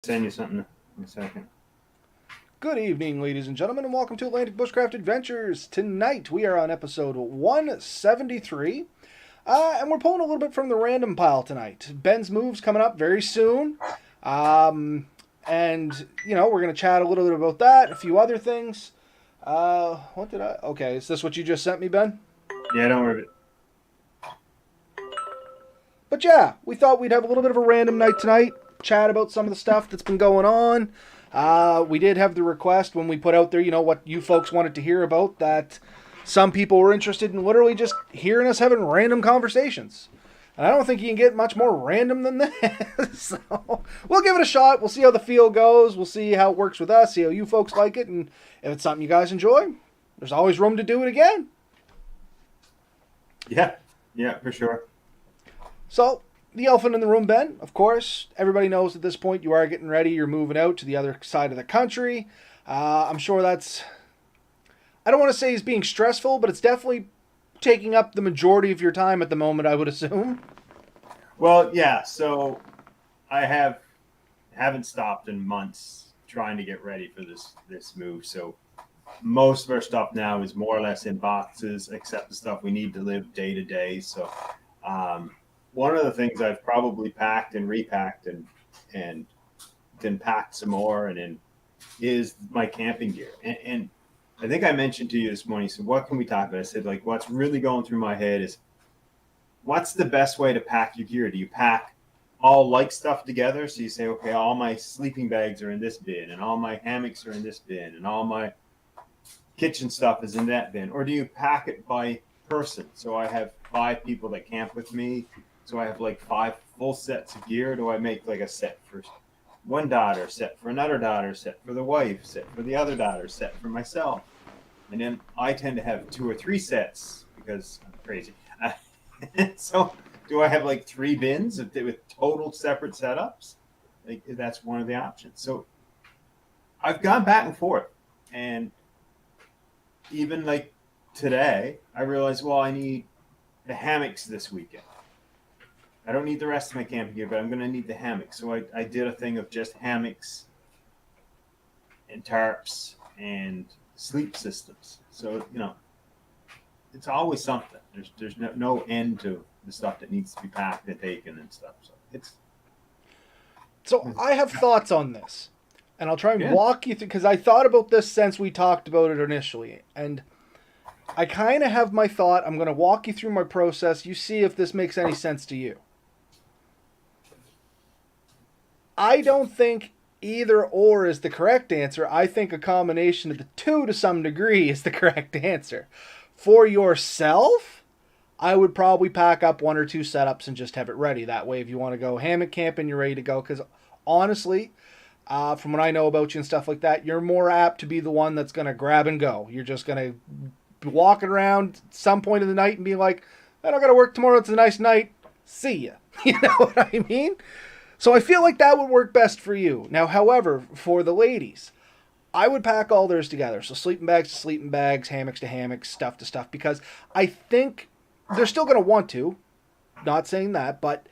Send you something in a second. Good evening, ladies and gentlemen, and welcome to Atlantic Bushcraft Adventures. Tonight we are on episode 173, and we're pulling a little bit from the random pile tonight. Ben's move's coming up very soon, and we're going to chat a little bit about that, a few other things. What did I? Okay, is this what you just sent me, Ben? Yeah, don't worry. But yeah, we thought we'd have a little bit of a random night tonight, chat about some of the stuff that's been going on. We did have the request when we put out there, what you folks wanted to hear about, that some people were interested in literally just hearing us having random conversations. And I don't think you can get much more random than this. So we'll give it a shot. We'll see how the feel goes. We'll see how it works with us, see how you folks like it. And if it's something you guys enjoy, there's always room to do it again. Yeah, for sure. So, the elephant in the room, Ben, of course, everybody knows at this point you are getting ready. You're moving out to the other side of the country. I'm sure that's, I don't want to say it's being stressful, but it's definitely taking up the majority of your time at the moment, I would assume. Well, yeah. So I haven't stopped in months trying to get ready for this move. So most of our stuff now is more or less in boxes, except the stuff we need to live day to day. So um, one of the things I've probably packed and repacked and then packed some more and then is my camping gear. And I think I mentioned to you this morning. So what can we talk about? I said like what's really going through my head is what's the best way to pack your gear? Do you pack all light stuff together? So you say, okay, all my sleeping bags are in this bin, and all my hammocks are in this bin, and all my kitchen stuff is in that bin? Or do you pack it by person? So I have 5 people that camp with me. So I have like 5 full sets of gear. Do I make like a set for one daughter, set for another daughter, set for the wife, set for the other daughter, set for myself? And then I tend to have 2 or 3 sets because I'm crazy. So do I have like 3 bins with total separate setups? Like that's one of the options. So I've gone back and forth, and even like today, I realized, well, I need the hammocks this weekend. I don't need the rest of my camping gear, but I'm going to need the hammocks. So I did a thing of just hammocks and tarps and sleep systems. So, it's always something. There's no end to the stuff that needs to be packed and taken and stuff. So So, I have thoughts on this. And I'll try and yeah. walk you through, because I thought about this since we talked about it initially. And I kind of have my thought. I'm going to walk you through my process. You see if this makes any sense to you. I don't think either or is the correct answer. I think a combination of the two to some degree is the correct answer. For yourself, I would probably pack up 1 or 2 setups and just have it ready. That way, if you want to go hammock camping, you're ready to go. Because honestly, from what I know about you and stuff like that, you're more apt to be the one that's going to grab and go. You're just going to be walking around some point of the night and be like, I don't got to work tomorrow. It's a nice night. See ya. You know what I mean? So I feel like that would work best for you. Now, however, for the ladies, I would pack all theirs together. So sleeping bags to sleeping bags, hammocks to hammocks, stuff to stuff, because I think they're still going to want to. Not saying that, but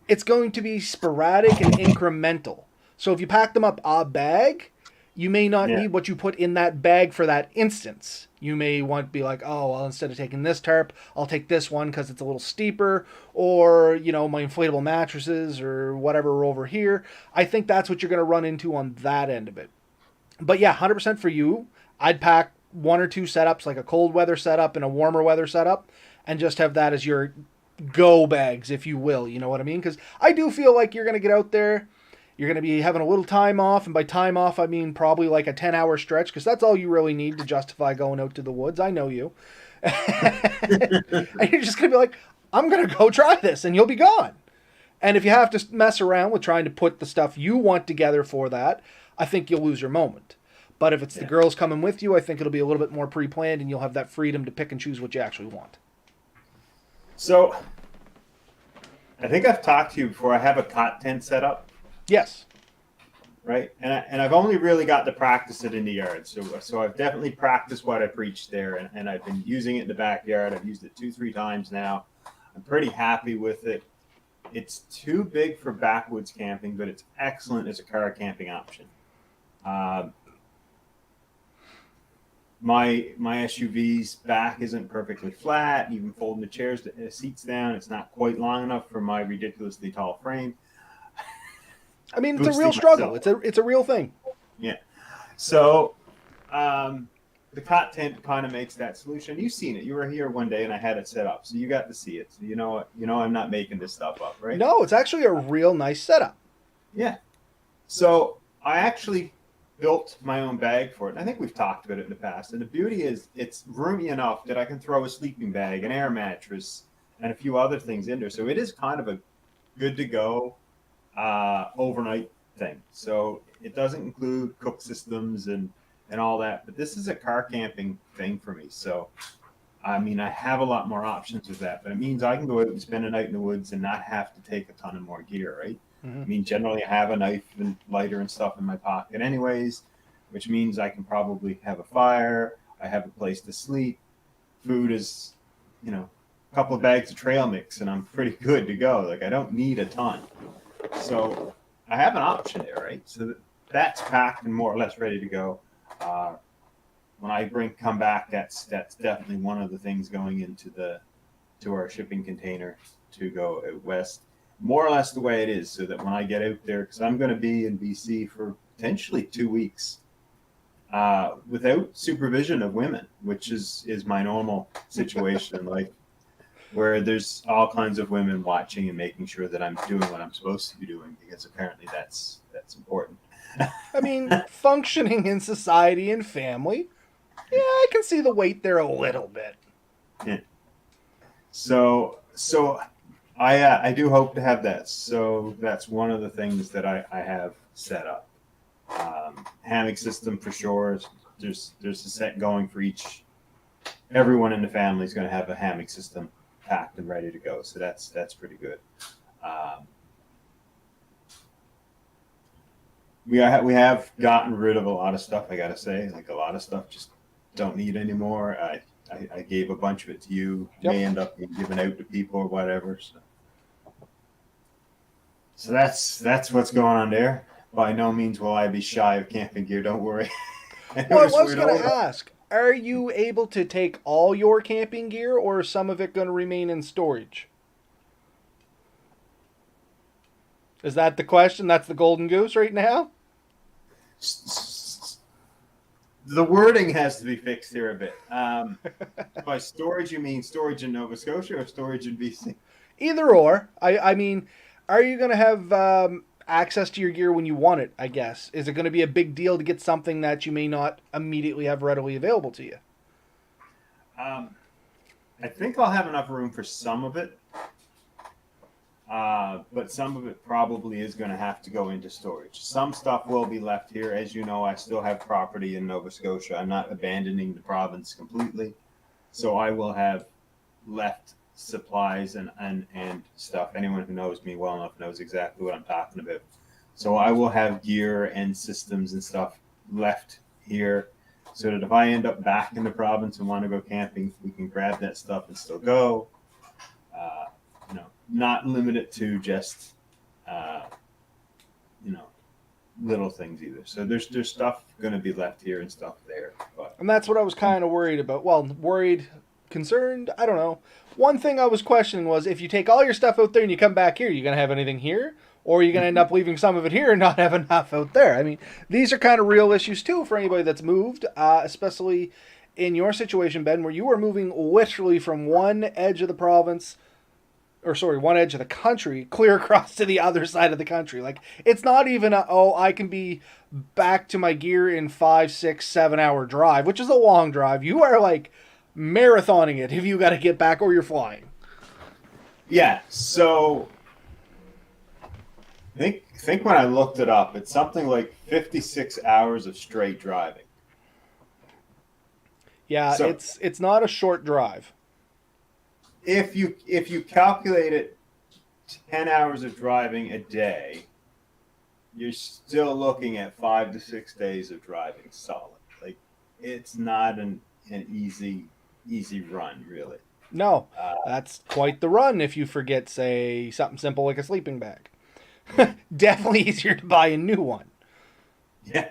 it's going to be sporadic and incremental. So if you pack them up a bag, you may not Yeah. need what you put in that bag for that instance. You may want to be like, oh, well, instead of taking this tarp, I'll take this one because it's a little steeper, or, my inflatable mattresses or whatever are over here. I think that's what you're going to run into on that end of it. But yeah, 100% for you. I'd pack 1 or 2 setups, like a cold weather setup and a warmer weather setup, and just have that as your go bags, if you will. You know what I mean? Because I do feel like you're going to get out there. You're going to be having a little time off, and by time off, I mean probably like a 10-hour stretch, because that's all you really need to justify going out to the woods. I know you. And you're just going to be like, I'm going to go try this, and you'll be gone. And if you have to mess around with trying to put the stuff you want together for that, I think you'll lose your moment. But if it's the Yeah. girls coming with you, I think it'll be a little bit more pre-planned, and you'll have that freedom to pick and choose what you actually want. So I think I've talked to you before. I have a cot tent set up, Yes. right? And I've only really got to practice it in the yard. So I've definitely practiced what I preach there, and I've been using it in the backyard. I've used it 2, 3 times now. I'm pretty happy with it. It's too big for backwoods camping, but it's excellent as a car camping option. Uh, my SUV's back isn't perfectly flat. Even folding the seats down, it's not quite long enough for my ridiculously tall frame. I mean, it's a real Boosting struggle. myself. It's a real thing. Yeah. So the cot tent kind of makes that solution. You've seen it. You were here one day, and I had it set up, so you got to see it. So you know what? You know I'm not making this stuff up, right? No, it's actually a real nice setup. Yeah. So I actually built my own bag for it. I think we've talked about it in the past. And the beauty is it's roomy enough that I can throw a sleeping bag, an air mattress, and a few other things in there. So it is kind of a good to go overnight thing. So it doesn't include cook systems and all that. But this is a car camping thing for me. So I mean, I have a lot more options with that, but it means I can go out and spend a night in the woods and not have to take a ton of more gear, right? Mm-hmm. I mean, generally I have a knife and lighter and stuff in my pocket anyways, which means I can probably have a fire. I have a place to sleep. Food is, a couple of bags of trail mix and I'm pretty good to go. Like I don't need a ton. So I have an option there, right? So that's packed and more or less ready to go. When I come back, that's definitely one of the things going into our shipping container to go out west. More or less the way it is, so that when I get out there, because I'm going to be in BC for potentially 2 weeks, without supervision of women, which is my normal situation in life, where there's all kinds of women watching and making sure that I'm doing what I'm supposed to be doing, because apparently that's important. I mean, functioning in society and family. Yeah, I can see the weight there a little bit. Yeah. So I do hope to have that. So that's one of the things that I have set up. Hammock system for sure. There's a set going for everyone in the family is going to have a hammock system packed and ready to go. So that's pretty good. We have gotten rid of a lot of stuff. I gotta say, like a lot of stuff just don't need anymore. I gave a bunch of it to you. Yep. May end up being given out to people or whatever. So that's what's going on there. By no means will I be shy of camping gear. Don't worry. Well, I was going to ask, are you able to take all your camping gear, or is some of it going to remain in storage? Is that the question? That's the golden goose right now? The wording has to be fixed here a bit. By storage, you mean storage in Nova Scotia or storage in BC? Either or. I mean, are you going to have access to your gear when you want it, I guess? Is it going to be a big deal to get something that you may not immediately have readily available to you? I think I'll have enough room for some of it. But some of it probably is going to have to go into storage. Some stuff will be left here. As you know, I still have property in Nova Scotia. I'm not abandoning the province completely. So I will have left supplies and stuff. Anyone who knows me well enough knows exactly what I'm talking about. So I will have gear and systems and stuff left here so that if I end up back in the province and want to go camping, we can grab that stuff and still go. Not limited to just, little things either. So there's stuff going to be left here and stuff there. And that's what I was kind of worried about. Well, worried, concerned, I don't know. One thing I was questioning was, if you take all your stuff out there and you come back here, you going to have anything here? Or are you going to end up leaving some of it here and not have enough out there? I mean, these are kind of real issues too for anybody that's moved, especially in your situation, Ben, where you are moving literally from one edge of the province, one edge of the country, clear across to the other side of the country. Like, it's not even I can be back to my gear in 5, 6, 7 hour drive, which is a long drive. You are like marathoning it if you got to get back or you're flying. Yeah. So I think when I looked it up, it's something like 56 hours of straight driving. Yeah, so, it's not a short drive. If you calculate it 10 hours of driving a day, you're still looking at 5 to 6 days of driving solid. Like, it's not an easy run, really. No, Uh, that's quite the run if you forget, say, something simple like a sleeping bag. yeah, Definitely easier to buy a new one. yeah,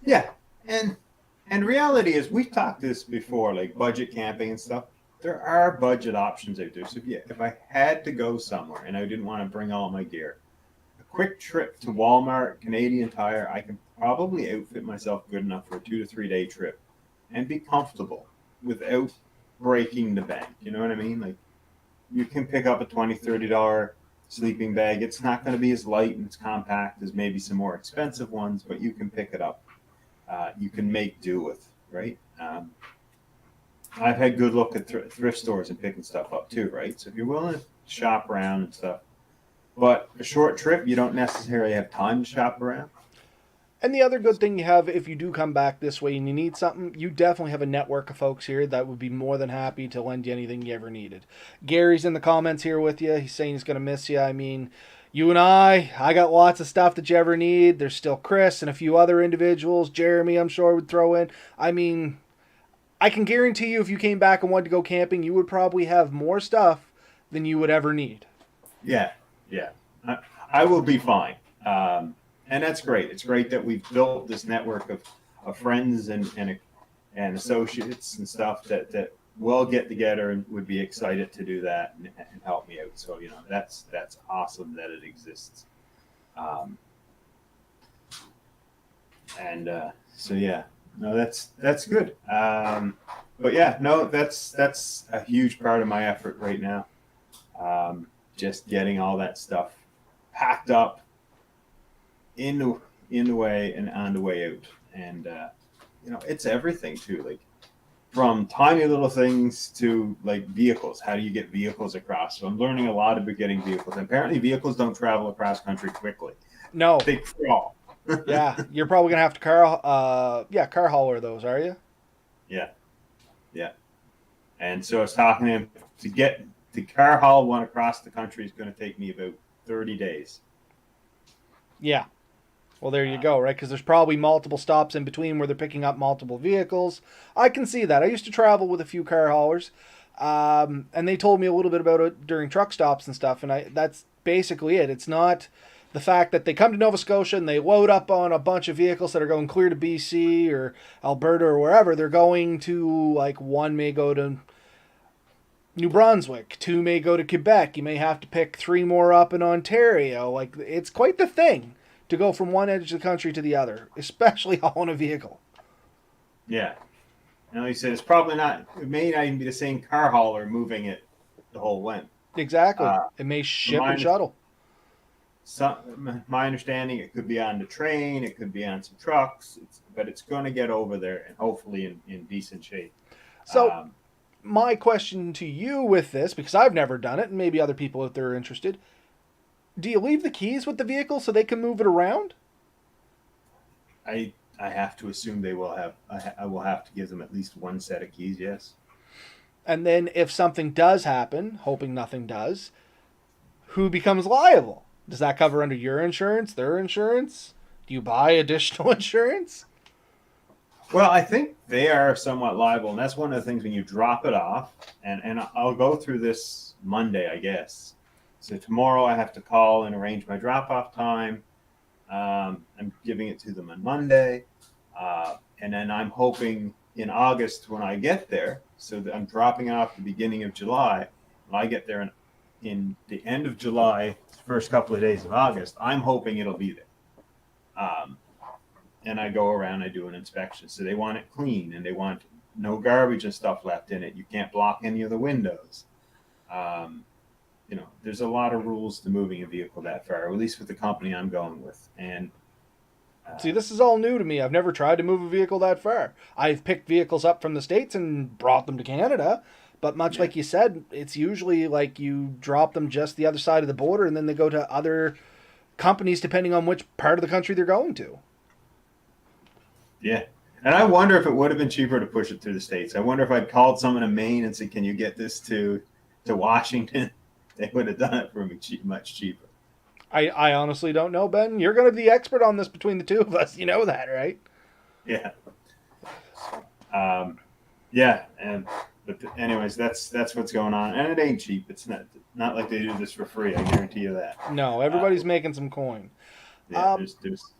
yeah. And reality is, we've talked this before, like budget camping and stuff. There are budget options out there. So if I had to go somewhere and I didn't want to bring all my gear, a quick trip to Walmart, Canadian Tire, I can probably outfit myself good enough for a 2 to 3 day trip and be comfortable without breaking the bank. You know what I mean? Like, you can pick up a $20, $30 sleeping bag. It's not going to be as light and as compact as maybe some more expensive ones, but you can pick it up. You can make do with, right? I've had good look at thrift stores and picking stuff up too, right? So if you're willing to shop around and stuff, but a short trip, you don't necessarily have time to shop around. And the other good thing you have, if you do come back this way and you need something, you definitely have a network of folks here that would be more than happy to lend you anything you ever needed. Gary's in the comments here with you. He's saying he's going to miss you. I mean, you and I got lots of stuff that you ever need. There's still Chris and a few other individuals. Jeremy, I'm sure, would throw in. I mean, I can guarantee you if you came back and wanted to go camping, you would probably have more stuff than you would ever need. Yeah, yeah. I will be fine. And that's great. It's great that we've built this network of friends and associates and stuff that will get together and would be excited to do that and help me out. So, that's awesome that it exists. Um, and so, yeah, no, that's good. But yeah, no, that's a huge part of my effort right now. Just getting all that stuff packed up in the way and on the way out. And it's everything too, like from tiny little things to like vehicles. How do you get vehicles across? So I'm learning a lot about getting vehicles. And apparently vehicles don't travel across country quickly. No. They crawl. Yeah, you're probably going to have to car hauler those, are you? Yeah, yeah. And so I was talking to him, to get the car haul one across the country is going to take me about 30 days. Yeah. Well, there you go, right? Because there's probably multiple stops in between where they're picking up multiple vehicles. I can see that. I used to travel with a few car haulers, and they told me a little bit about it during truck stops and stuff, and that's basically it. It's not the fact that they come to Nova Scotia and they load up on a bunch of vehicles that are going clear to BC or Alberta or wherever. They're going to, like, one may go to New Brunswick, two may go to Quebec. You may have to pick three more up in Ontario. Like, it's quite the thing to go from one edge of the country to the other, especially hauling a vehicle. Yeah. And like you said, it may not even be the same car hauler moving it the whole length. Exactly. It may ship and shuttle. My understanding, it could be on the train, it could be on some trucks, but it's going to get over there and hopefully in decent shape. So, my question to you with this, because I've never done it, and maybe other people out there are interested, do you leave the keys with the vehicle so they can move it around? I have to assume they will have. I will have to give them at least one set of keys. Yes. And then if something does happen, hoping nothing does, who becomes liable? Does that cover under your insurance, their insurance? Do you buy additional insurance? Well, I think they are somewhat liable, and that's one of the things when you drop it off. And I'll go through this Monday, I guess. So tomorrow I have to call and arrange my drop-off time. I'm giving it to them on Monday, and then I'm hoping in August when I get there. So that I'm dropping off the beginning of July. When I get there in the end of July, first couple of days of August, I'm hoping it'll be there. And I go around, I do an inspection. So they want it clean, and they want no garbage and stuff left in it. You can't block any of the windows. There's a lot of rules to moving a vehicle that far, or at least with the company I'm going with. And see, this is all new to me. I've never tried to move a vehicle that far. I've picked vehicles up from the States and brought them to Canada, but much like you said, it's usually like you drop them just the other side of the border, and then they go to other companies depending on which part of the country they're going to. Yeah. And I wonder if it would have been cheaper to push it through the States. I wonder if I'd called someone in Maine and said, can you get this to Washington? They would have done it for me much cheaper. I honestly don't know, Ben. You're going to be the expert on this between the two of us. You know that, right? Yeah. Yeah. And But anyways, that's what's going on, and it ain't cheap. It's not like they do this for free. I guarantee you that. No, everybody's making some coin. Yeah, Um, there's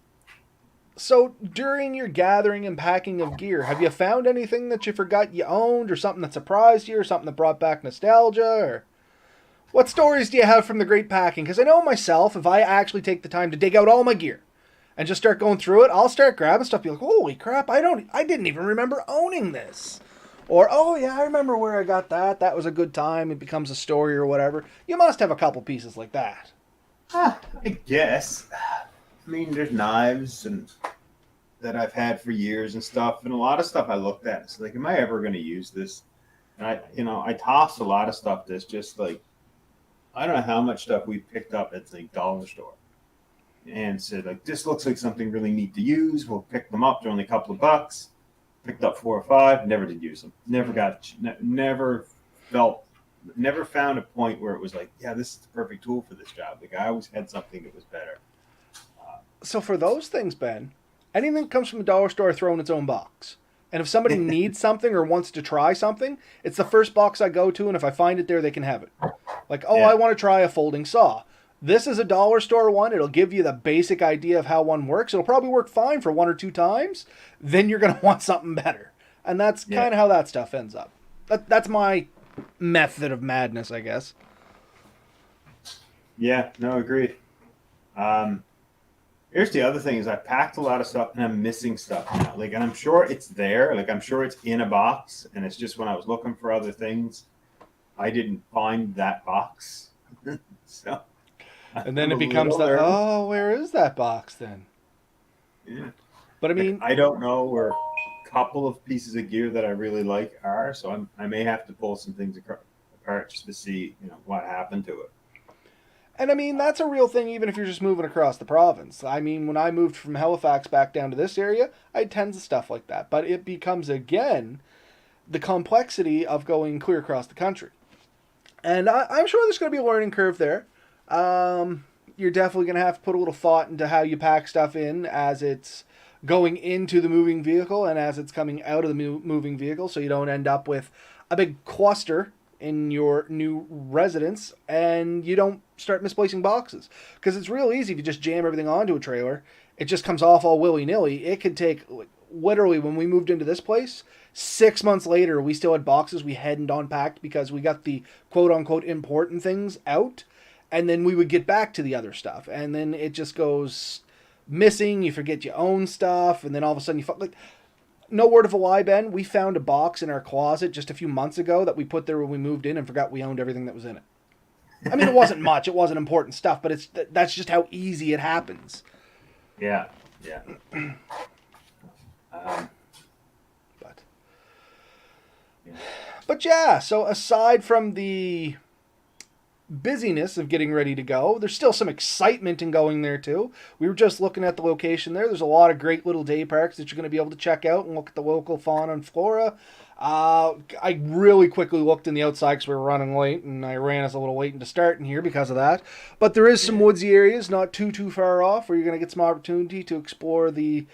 so during your gathering and packing of gear, have you found anything that you forgot you owned, or something that surprised you, or something that brought back nostalgia, or what stories do you have from the great packing? Because I know myself, if I actually take the time to dig out all my gear and just start going through it, I'll start grabbing stuff. Be like, holy crap! I didn't even remember owning this. Or, oh yeah, I remember where I got that. That was a good time. It becomes a story or whatever. You must have a couple pieces like that. I guess. I mean, there's knives and that I've had for years and stuff, and a lot of stuff I looked at. It's like, am I ever going to use this? And I tossed a lot of stuff that's just like, I don't know how much stuff we picked up at the dollar store and said, like, this looks like something really neat to use. We'll pick them up. They're only a couple of bucks. Picked up 4 or 5. Never did use them. Never found a point where it was like, yeah, this is the perfect tool for this job. Like, I always had something that was better. So for those things, Ben, anything that comes from a dollar store, I throw in its own box. And if somebody needs something or wants to try something, it's the first box I go to, and if I find it there, they can have it. Like, oh, yeah. I want to try a folding saw. This is a dollar store one. It'll give you the basic idea of how one works. It'll probably work fine for 1 or 2 times. Then you're going to want something better. And that's kind of how that stuff ends up. That's my method of madness, I guess. Yeah, no, agreed. Here's the other thing is I packed a lot of stuff and I'm missing stuff now. Like, and I'm sure it's there. Like, I'm sure it's in a box. And it's just when I was looking for other things, I didn't find that box. So... And then it becomes oh, where is that box then? Yeah. But I mean, I don't know where a couple of pieces of gear that I really like are, so I may have to pull some things apart just to see, what happened to it. And I mean, that's a real thing even if you're just moving across the province. I mean, when I moved from Halifax back down to this area, I had tons of stuff like that. But it becomes, again, the complexity of going clear across the country. And I'm sure there's going to be a learning curve there. You're definitely going to have to put a little thought into how you pack stuff in as it's going into the moving vehicle and as it's coming out of the moving vehicle, so you don't end up with a big cluster in your new residence and you don't start misplacing boxes. Because it's real easy if you just jam everything onto a trailer. It just comes off all willy-nilly. It could take, literally, when we moved into this place, 6 months later, we still had boxes we hadn't unpacked because we got the quote-unquote important things out. And then we would get back to the other stuff. And then it just goes missing. You forget you own stuff. And then all of a sudden like, no word of a lie, Ben. We found a box in our closet just a few months ago that we put there when we moved in and forgot we owned everything that was in it. I mean, it wasn't much. It wasn't important stuff. But that's just how easy it happens. Yeah. But yeah, so aside from the busyness of getting ready to go, there's still some excitement in going there too. We were just looking at the location there. There's a lot of great little day parks that you're going to be able to check out and look at the local fauna and flora. I really quickly looked in the outside because we were running late, and I ran us a little late into starting here because of that. But there is some woodsy areas not too far off where you're going to get some opportunity to explore the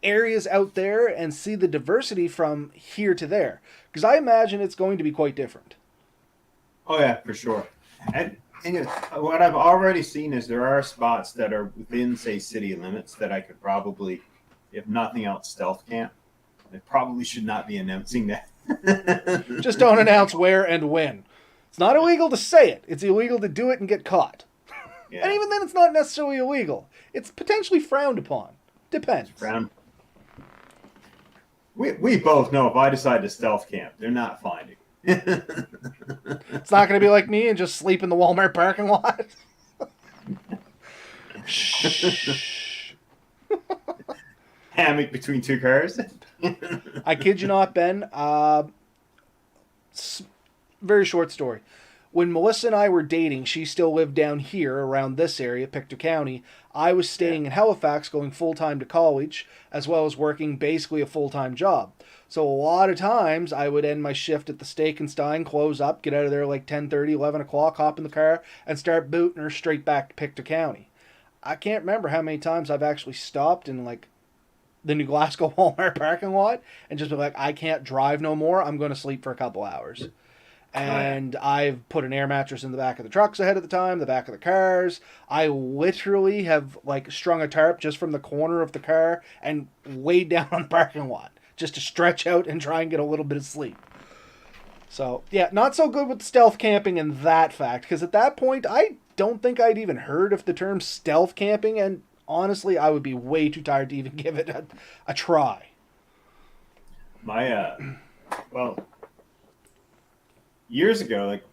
areas out there and see the diversity from here to there. Because I imagine it's going to be quite different. Oh yeah, for sure. And what I've already seen is there are spots that are within, say, city limits that I could probably, if nothing else, stealth camp. I probably should not be announcing that. Just don't announce where and when. It's not illegal to say it. It's illegal to do it and get caught. Yeah. And even then, it's not necessarily illegal. It's potentially frowned upon. Depends. We both know if I decide to stealth camp, they're not finding. It's not going to be like me and just sleep in the Walmart parking lot. Shh. Hammock between 2 cars. I kid you not, Ben. Very short story. When Melissa and I were dating, she still lived down here around this area, Pictou County. I was staying in Halifax going full-time to college, as well as working basically a full-time job. So a lot of times I would end my shift at the Steak and Stein, close up, get out of there like 10:30, 11 o'clock, hop in the car, and start booting her straight back to Pictou County. I can't remember how many times I've actually stopped and like the New Glasgow Walmart parking lot and just be like, I can't drive no more. I'm going to sleep for a couple hours. And I've put an air mattress in the back of the trucks ahead of the time, the back of the cars. I literally have like strung a tarp just from the corner of the car and laid down on the parking lot just to stretch out and try and get a little bit of sleep. So, yeah, not so good with stealth camping in that fact, because at that point, I don't think I'd even heard of the term stealth camping, and honestly, I would be way too tired to even give it a try. My, well, years ago, like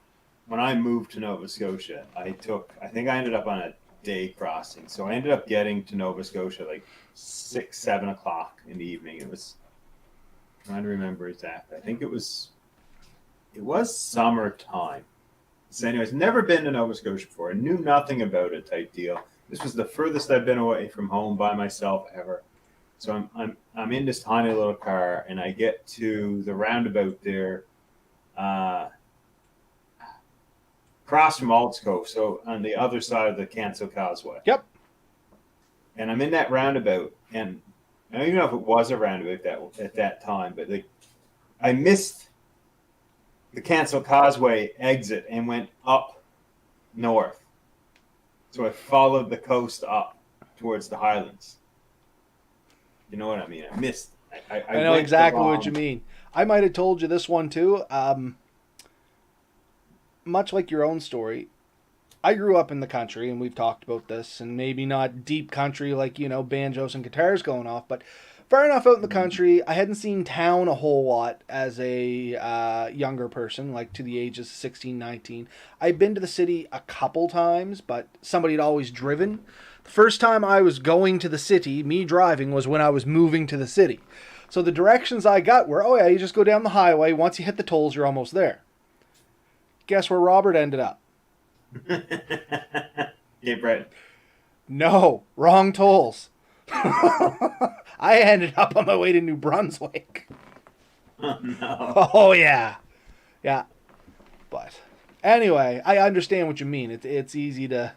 when I moved to Nova Scotia, I think I ended up on a day crossing. So I ended up getting to Nova Scotia like 6, 7 o'clock in the evening. It was, I'm trying to remember exactly. I think it was summertime. So anyways, never been to Nova Scotia before. I knew nothing about it type deal. This was the furthest I've been away from home by myself ever. So I'm in this tiny little car, and I get to the roundabout there, across from Ald's Cove, so on the other side of the Cancel Causeway. Yep. And I'm in that roundabout, and I don't even know if it was a roundabout at that time, but I missed the Cancel Causeway exit and went up north. So I followed the coast up towards the Highlands. You know what I mean? I missed. I know exactly what you mean. I might have told you this one too. Much like your own story, I grew up in the country, and we've talked about this, and maybe not deep country like, banjos and guitars going off, but far enough out in the country. I hadn't seen town a whole lot as a younger person, like to the ages of 16, 19. I'd been to the city a couple times, but somebody had always driven. The first time I was going to the city, me driving, was when I was moving to the city. So the directions I got were, oh yeah, you just go down the highway. Once you hit the tolls, you're almost there. Guess where Robert ended up? Cape Breton. No, wrong tolls. I ended up on my way to New Brunswick. Oh, no. Oh, yeah. Yeah. But anyway, I understand what you mean. It's easy to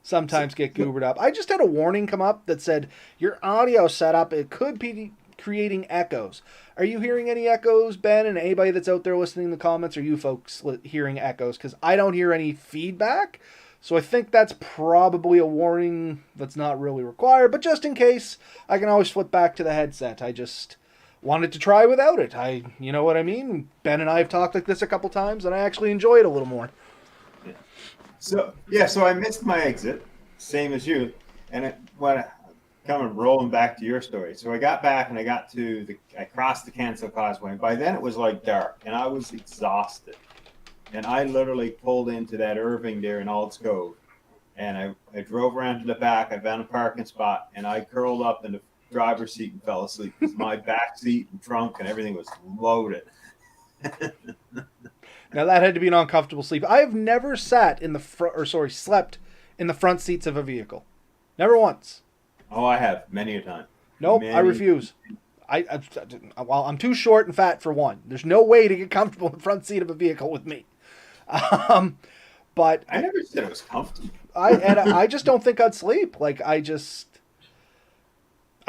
sometimes get goobered up. I just had a warning come up that said, your audio setup, it could be creating echoes. Are you hearing any echoes, Ben, and anybody that's out there listening in the comments? Are you folks hearing echoes? Because I don't hear any feedback. So I think that's probably a warning that's not really required. But just in case, I can always flip back to the headset. I just wanted to try without it. You know what I mean? Ben and I have talked like this a couple times, and I actually enjoy it a little more. So I missed my exit, same as you. And coming rolling back to your story. So I got back, and I crossed the Cancel Causeway. And by then it was like dark, and I was exhausted. And I literally pulled into that Irving there in Ald's Cove, and I drove around to the back. I found a parking spot, and I curled up in the driver's seat and fell asleep because my back seat and trunk and everything was loaded. Now that had to be an uncomfortable sleep. I have never slept in the front seats of a vehicle. Never once. Oh, I have many a time. Nope, I refuse. I'm too short and fat for one. There's no way to get comfortable in the front seat of a vehicle with me. But I never said it was comfortable. I just don't think I'd sleep. Like I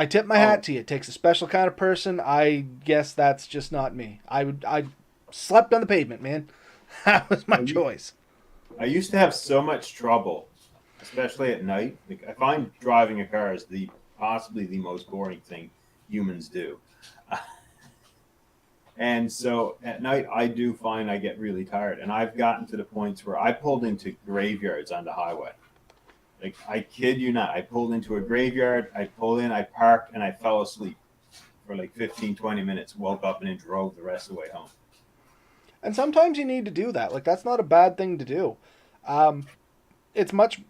tip my hat to you. It takes a special kind of person. I guess that's just not me. I slept on the pavement, man. That was my choice. I used to have so much trouble, especially at night. Like, I find driving a car is possibly the most boring thing humans do. And so at night, I do find I get really tired. And I've gotten to the points where I pulled into graveyards on the highway. Like, I kid you not. I pulled into a graveyard. I pulled in, I parked, and I fell asleep for like 15, 20 minutes. Woke up and then drove the rest of the way home. And sometimes you need to do that. Like, that's not a bad thing to do. It's much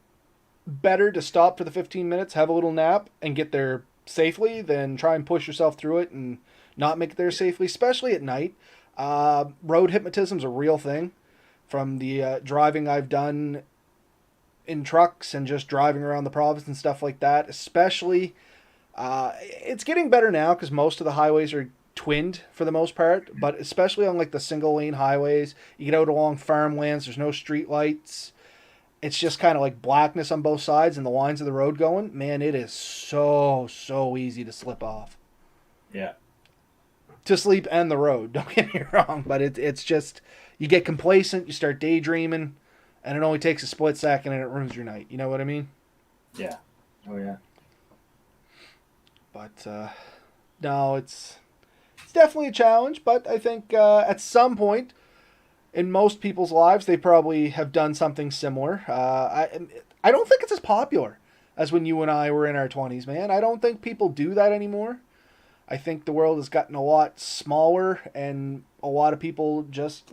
better to stop for the 15 minutes, have a little nap, and get there safely than try and push yourself through it and not make it there safely, especially at night. Road hypnotism is a real thing. From the driving I've done in trucks and just driving around the province and stuff like that, especially, it's getting better now because most of the highways are twinned for the most part, but especially on like the single lane highways, you get out along farmlands, there's no street lights. It's just kind of like blackness on both sides and the lines of the road going. Man, it is so easy to slip off. Yeah. To sleep and the road. Don't get me wrong, but it's just you get complacent, you start daydreaming, and it only takes a split second and it ruins your night. You know what I mean? Yeah. Oh yeah. But no, it's definitely a challenge. But I think at some point in most people's lives, they probably have done something similar. I don't think it's as popular as when you and I were in our 20s, man. I don't think people do that anymore. I think the world has gotten a lot smaller, and a lot of people just,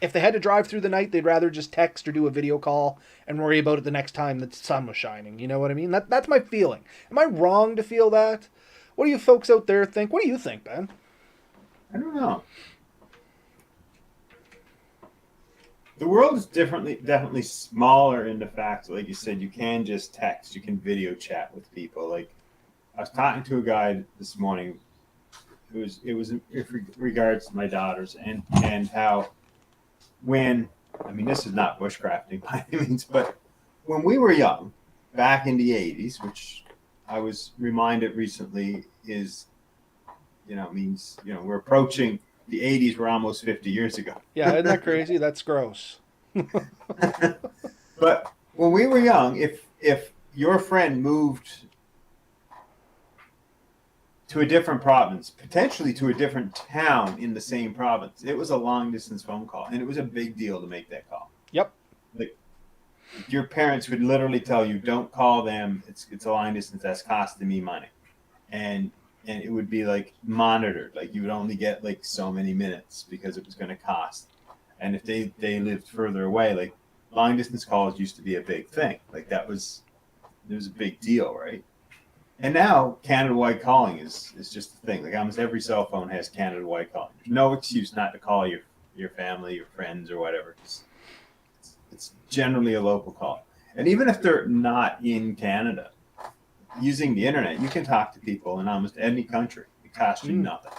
if they had to drive through the night, they'd rather just text or do a video call and worry about it the next time the sun was shining. You know what I mean? That's my feeling. Am I wrong to feel that? What do you folks out there think? What do you think, Ben? I don't know. The world is definitely smaller in the fact, like you said, you can just text, you can video chat with people. Like I was talking to a guy this morning. It was in regards to my daughters and how when I mean this is not bushcrafting by any means, but when we were young, back in the '80s, which I was reminded recently is means we're approaching the '80s. We're almost 50 years ago. Yeah, isn't that crazy? That's gross. But when we were young, if your friend moved to a different province, potentially to a different town in the same province, it was a long distance phone call, and it was a big deal to make that call. Yep. Like your parents would literally tell you, "Don't call them. It's a long distance. That's costing me money," and it would be like monitored. Like you would only get like so many minutes because it was going to cost. And if they lived further away, like long distance calls used to be a big thing. Like it was a big deal, right? And now Canada-wide calling is just a thing. Like almost every cell phone has Canada-wide calling. There's no excuse not to call your family, your friends, or whatever. It's generally a local call. And even if they're not in Canada, using the internet, you can talk to people in almost any country. It costs you nothing.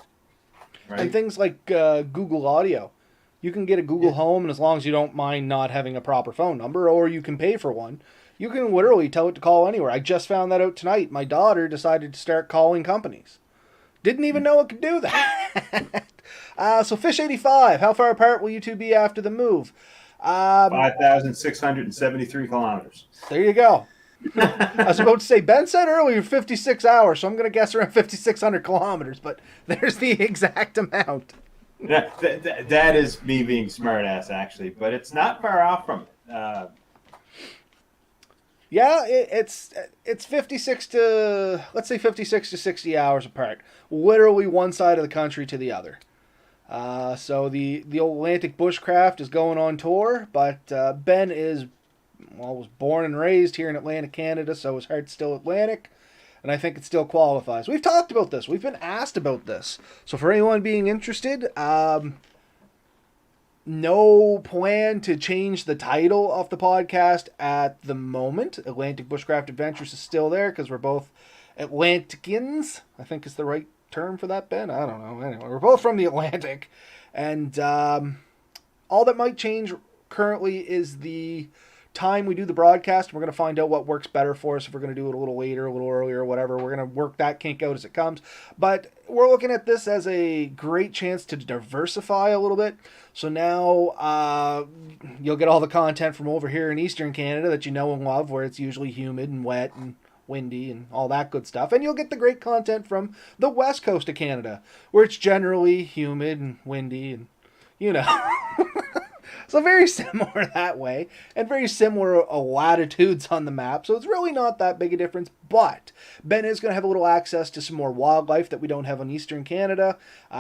Right? And things like Google Audio. You can get a Google Home, and as long as you don't mind not having a proper phone number, or you can pay for one, you can literally tell it to call anywhere. I just found that out tonight. My daughter decided to start calling companies. Didn't even know it could do that. So Fish85, how far apart will you two be after the move? 5,673 kilometers. There you go. I was about to say, Ben said earlier 56 hours, so I'm going to guess around 5,600 kilometers, but there's the exact amount. That is me being smart ass, actually, but it's not far off from it. Yeah, it's 56 to, let's say 56 to 60 hours apart. Literally one side of the country to the other. So the Atlantic Bushcraft is going on tour, but Ben was born and raised here in Atlantic, Canada, so his heart's still Atlantic, and I think it still qualifies. We've talked about this. We've been asked about this. So for anyone being interested, no plan to change the title of the podcast at the moment. Atlantic Bushcraft Adventures is still there because we're both Atlanticans, I think is the right term for that, Ben. I don't know. Anyway, we're both from the Atlantic, and all that might change currently is the time we do the broadcast. We're going to find out what works better for us, if we're going to do it a little later, a little earlier, whatever. We're going to work that kink out as it comes. But we're looking at this as a great chance to diversify a little bit. So now you'll get all the content from over here in Eastern Canada that you know and love, where it's usually humid and wet and windy and all that good stuff. And you'll get the great content from the west coast of Canada, where it's generally humid and windy and, So very similar that way, and very similar latitudes on the map, so it's really not that big a difference, but Ben is going to have a little access to some more wildlife that we don't have in Eastern Canada.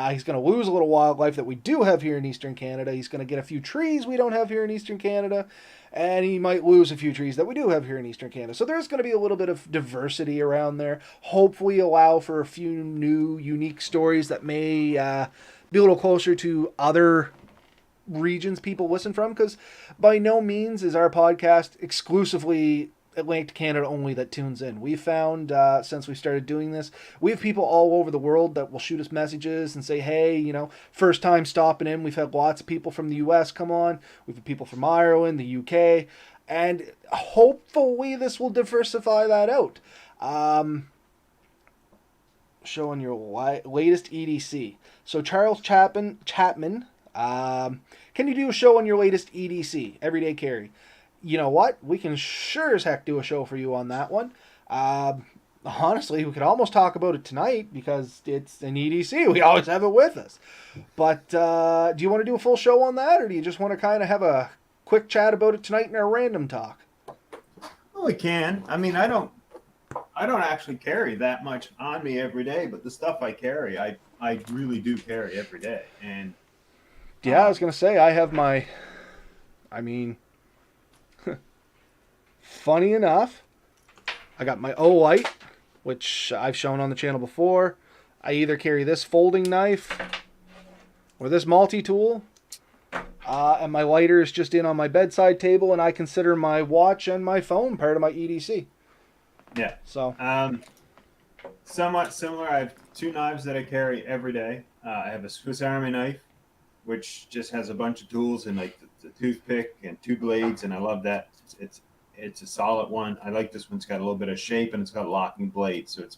He's going to lose a little wildlife that we do have here in Eastern Canada. He's going to get a few trees we don't have here in Eastern Canada, and he might lose a few trees that we do have here in Eastern Canada. So there's going to be a little bit of diversity around there, hopefully allow for a few new, unique stories that may be a little closer to other regions people listen from, because by no means is our podcast exclusively Atlantic Canada only that tunes in. We've found since we started doing this, we have people all over the world that will shoot us messages and say, hey, first time stopping in. We've had lots of people from the US come on. We've had people from Ireland, the UK, and hopefully this will diversify that out. show on your latest EDC. So Charles Chapman, can you do a show on your latest EDC, everyday carry? You know what? We can sure as heck do a show for you on that one. Honestly, we could almost talk about it tonight because it's an EDC. We always have it with us. But do you want to do a full show on that, or do you just want to kind of have a quick chat about it tonight in our random talk? Well, we can. I mean, I don't actually carry that much on me every day, but the stuff I carry, I really do carry every day. And yeah, I was gonna say I have my. I mean, funny enough, I got my Olight, which I've shown on the channel before. I either carry this folding knife or this multi-tool. And my lighter is just in on my bedside table, and I consider my watch and my phone part of my EDC. Yeah. So. Somewhat similar. I have 2 knives that I carry every day. I have a Swiss Army knife, which just has a bunch of tools and like the toothpick and 2 blades, and I love that. It's a solid one. I like this one. It's got a little bit of shape and it's got locking blades, so it's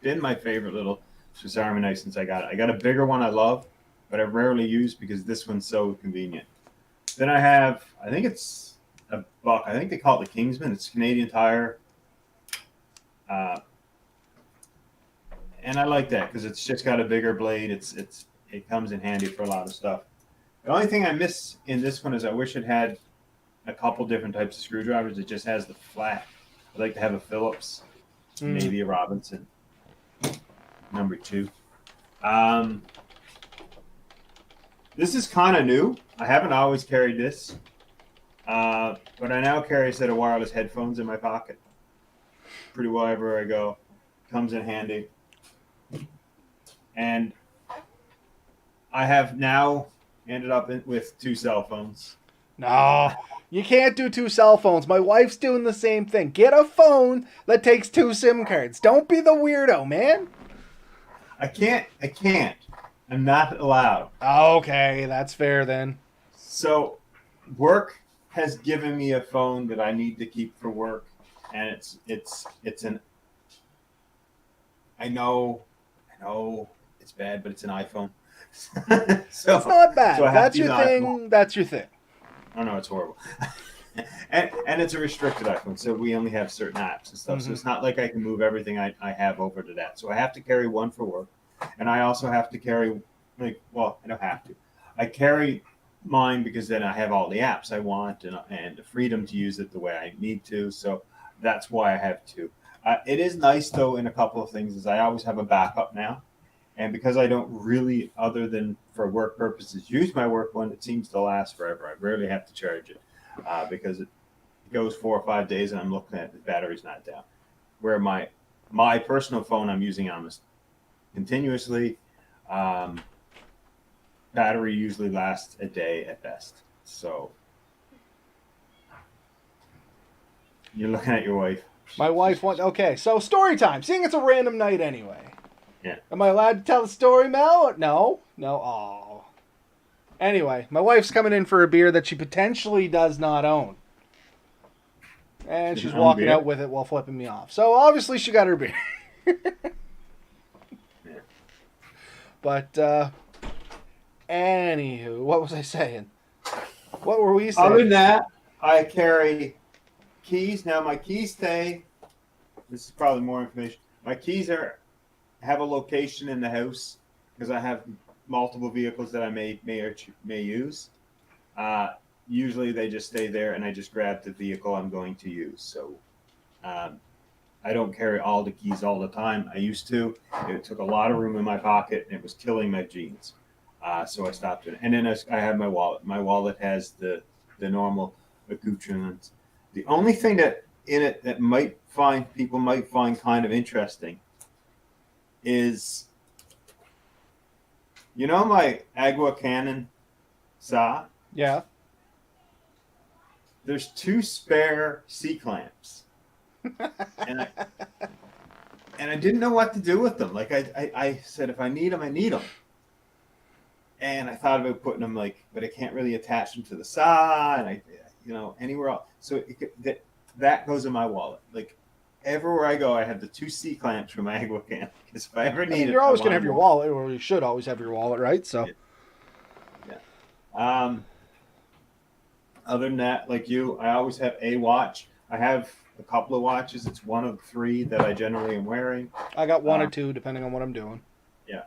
been my favorite little Swiss Army knife since I got it. I got a bigger one I love, but I rarely use because this one's so convenient. Then I have, I think it's a buck. I think they call it the Kingsman. It's Canadian Tire. And I like that because it's just got a bigger blade. It comes in handy for a lot of stuff. The only thing I miss in this one is I wish it had a couple different types of screwdrivers. It just has the flat. I'd like to have a Phillips, maybe a Robinson, number 2. This is kind of new. I haven't always carried this, but I now carry a set of wireless headphones in my pocket pretty well everywhere I go. Comes in handy. And I have now ended up with 2 cell phones. No, you can't do 2 cell phones. My wife's doing the same thing. Get a phone that takes 2 SIM cards. Don't be the weirdo, man. I can't. I'm not allowed. Okay, that's fair then. So work has given me a phone that I need to keep for work, and it's an. I know it's bad, but it's an iPhone. So it's not bad. So that's your thing. iPhone. That's your thing. Oh no, it's horrible. and it's a restricted iPhone, so we only have certain apps and stuff. Mm-hmm. So it's not like I can move everything I have over to that. So I have to carry one for work, and I also have to carry I don't have to. I carry mine because then I have all the apps I want and the freedom to use it the way I need to. So that's why I have 2. It is nice though in a couple of things is I always have a backup now. And because I don't really, other than for work purposes, use my work one, it seems to last forever. I rarely have to charge it because it goes 4 or 5 days and I'm looking at the battery's not down. Where my personal phone I'm using almost continuously, battery usually lasts a day at best. So you're looking at your wife. My wife wants. Okay, so story time. Seeing it's a random night anyway. Yeah. Am I allowed to tell the story, Mel? No. Oh. Anyway, my wife's coming in for a beer that she potentially does not own. And she's walking out with it while flipping me off. So obviously she got her beer. Yeah. But, anywho, what was I saying? What were we saying? Other than that, I carry keys. Now my keys stay. This is probably more information. My keys have a location in the house because I have multiple vehicles that I may use. Usually they just stay there and I just grab the vehicle I'm going to use. So I don't carry all the keys all the time. I used to. It took a lot of room in my pocket and it was killing my jeans. So I stopped it. And then I have my wallet. My wallet has the normal accoutrements. The only thing that in it that people might find kind of interesting is, my Agua Cannon saw? Yeah. There's 2 spare C-clamps. and I didn't know what to do with them. Like I said, if I need them, I need them. And I thought about putting them but I can't really attach them to the saw and anywhere else. So that goes in my wallet. everywhere I go, I have the 2 C clamps for my agua can. Because if I ever I need mean, it, you're I always going want to have them your all. wallet, or you should always have your wallet, right? So, Yeah. Yeah. Other than that, like you, I always have a watch. I have a couple of watches. It's one of 3 that I generally am wearing. I got one or Um, two, depending on what I'm doing. yeah.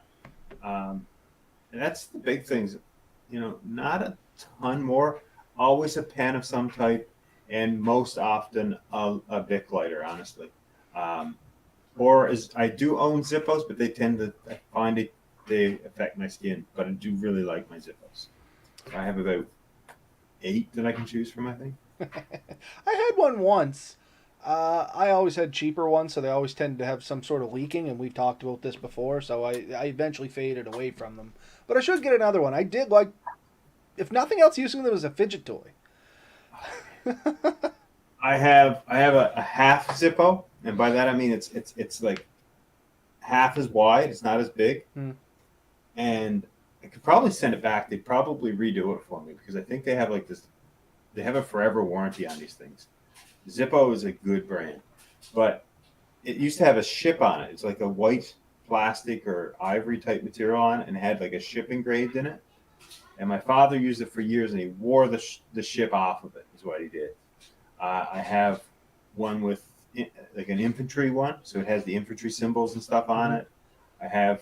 And that's the big things. Not a ton more. Always a pen of some type, and most often a Bic lighter, honestly. Um, or as I do own Zippos, but they tend to I find it they affect my skin. But I do really like my Zippos. I have about 8 that I can choose from. I think. I had one once. I always had cheaper ones, so they always tend to have some sort of leaking, and we've talked about this before, so I eventually faded away from them. But I should get another one. I did like, if nothing else, using them as a fidget toy. I have a half Zippo, and by that I mean it's like half as wide. It's not as big, Hmm. and I could probably send it back. They'd probably redo it for me because I think they have like this. They have a forever warranty on these things. Zippo is a good brand, but it used to have a ship on it. It's like a white plastic or ivory type material on it, and it had like a ship engraved in it. And my father used it for years, and he wore the ship off of it. Is what he did. I have one with like an infantry one, so it has the infantry symbols and stuff on Mhm. it. I have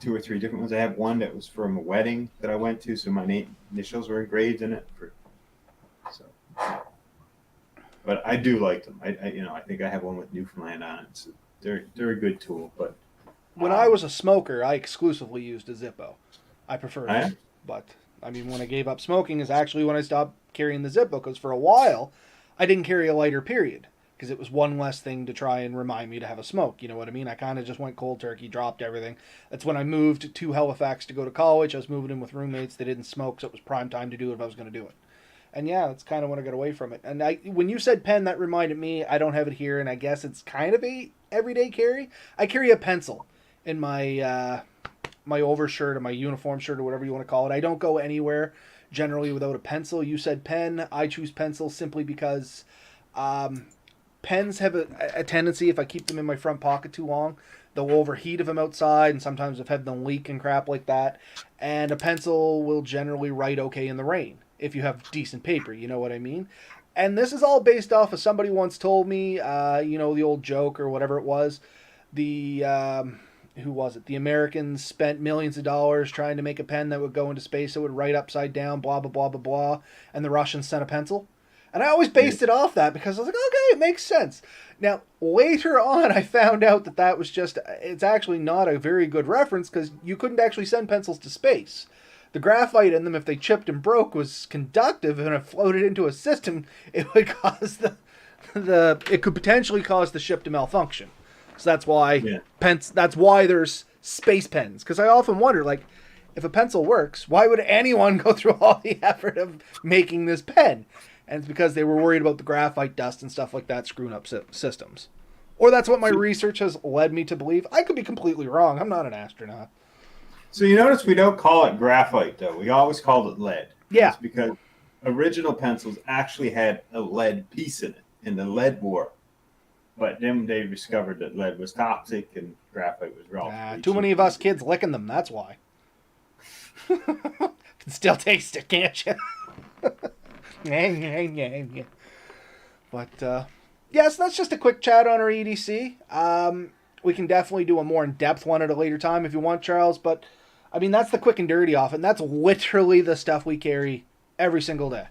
2 or 3 different ones. I have one that was from a wedding that I went to, so my initials were engraved in it. So, but I do like them. I think I have one with Newfoundland on it. So they're a good tool. But When I was a smoker, I exclusively used a Zippo. I preferred I it. But, I mean, when I gave up smoking is actually when I stopped carrying the Zippo, because for a while, I didn't carry a lighter, period. Because it was one less thing to try and remind me to have a smoke. You know what I mean? I kind of just went cold turkey, dropped everything. That's when I moved to Halifax to go to college. I was moving in with roommates. They didn't smoke, so it was prime time to do it if I was going to do it. And yeah, that's kind of when I got away from it. And when you said pen, that reminded me. I don't have it here, and I guess it's kind of a everyday carry. I carry a pencil in my overshirt or my uniform shirt or whatever you want to call it. I don't go anywhere generally without a pencil. You said pen. I choose pencil simply because um, pens have a tendency, if I keep them in my front pocket too long, they'll overheat if I'm outside, and sometimes I've had them leak and crap like that. And a pencil will generally write okay in the rain if you have decent paper, you know what I mean? And this is all based off of somebody once told me, the old joke or whatever it was. The who was it? The Americans spent millions of dollars trying to make a pen that would go into space that would write upside down, blah blah blah blah blah, and the Russians sent a pencil. And I always Yeah. based it off that because I was like, okay, it makes sense. Now, later on, I found out that was just, it's actually not a very good reference because you couldn't actually send pencils to space. The graphite in them, if they chipped and broke, was conductive, and if it floated into a system, it would cause it could potentially cause the ship to malfunction. So that's why Yeah. that's why there's space pens. Because I often wonder, like, if a pencil works, why would anyone go through all the effort of making this pen? And it's because they were worried about the graphite dust and stuff like that screwing up systems. Or that's what my research has led me to believe. I could be completely wrong. I'm not an astronaut. So you notice we don't call it graphite though. We always called it lead. Yeah. It's because original pencils actually had a lead piece in it, and the lead wore. But then they discovered that lead was toxic and graphite was relatively Too many cheap. of us kids licking them. That's why. Can still taste it, can't you? But yes, that's just a quick chat on our EDC. We can definitely do a more in-depth one at a later time if you want, Charles. But I mean, that's the quick and dirty off it. And that's literally the stuff we carry every single day.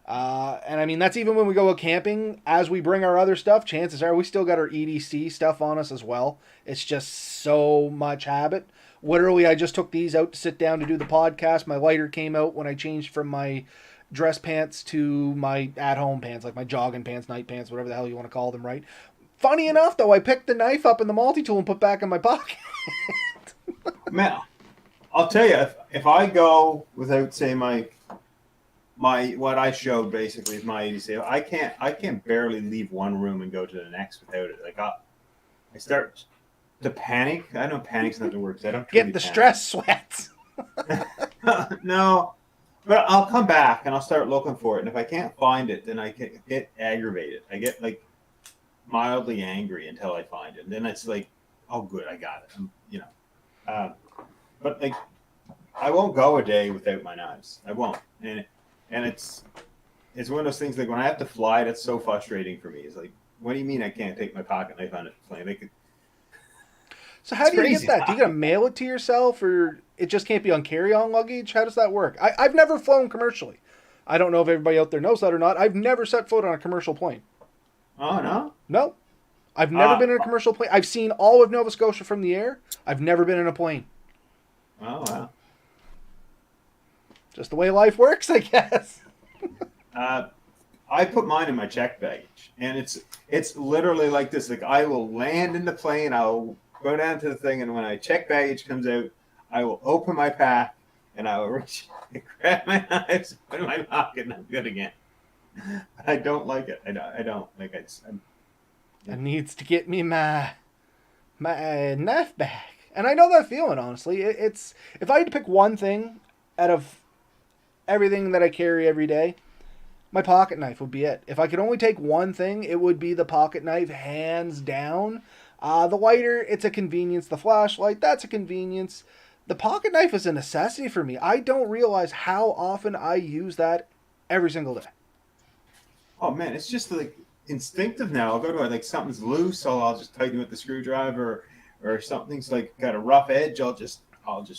And I mean, that's even when we go out camping. As we bring our other stuff, chances are we still got our EDC stuff on us as well. It's just so much habit. Literally, I just took these out to sit down to do the podcast. My lighter came out when I changed from my dress pants to my at-home pants, like my jogging pants, night pants, whatever the hell you want to call them, right? Funny enough, though, I picked the knife up in the multi-tool and put back in my pocket. Man, I'll tell you, if I go without say my what I showed basically is my EDC. I can't barely leave one room and go to the next without it. Like I start to panic. I know panic's not the word. 'Cause I don't Get truly the panic. stress sweats. No, but I'll come back and I'll start looking for it. And if I can't find it, then I get aggravated. I get like mildly angry until I find it. And then it's like, oh, good, I got it. Uh, but like, I won't go a day without my knives. I won't. And it's one of those things like when I have to fly, that's so frustrating for me. It's like, what do you mean I can't take my pocket knife on a plane? Like, So how it's do you get crazy. that? Do you gotta mail it to yourself, or it just can't be on carry-on luggage? How does that work? I've never flown commercially. I don't know if everybody out there knows that or not. I've never set foot on a commercial plane. Oh no. No. I've never Uh, been in a commercial plane. I've seen all of Nova Scotia from the air. I've never been in a plane. oh wow. Just the way life works, I guess. Uh, I put mine in my check baggage, and it's literally like this. Like I will land in the plane, I'll go down to the thing, and when my check baggage comes out, I will open my pack and I will reach and grab my knives, put it in my pocket, and I'm good again. But I don't like it. I don't like it. It needs to get me my knife back. And I know that feeling, honestly. It's if I had to pick one thing out of everything that I carry every day, my pocket knife would be it. If I could only take one thing, it would be the pocket knife, hands down. The lighter, it's a convenience. The flashlight, that's a convenience. The pocket knife is a necessity for me. I don't realize how often I use that every single day. Oh man, it's just like instinctive now. I'll go to it like something's loose, so I'll just tighten it with the screwdriver, or something's like got a rough edge. I'll just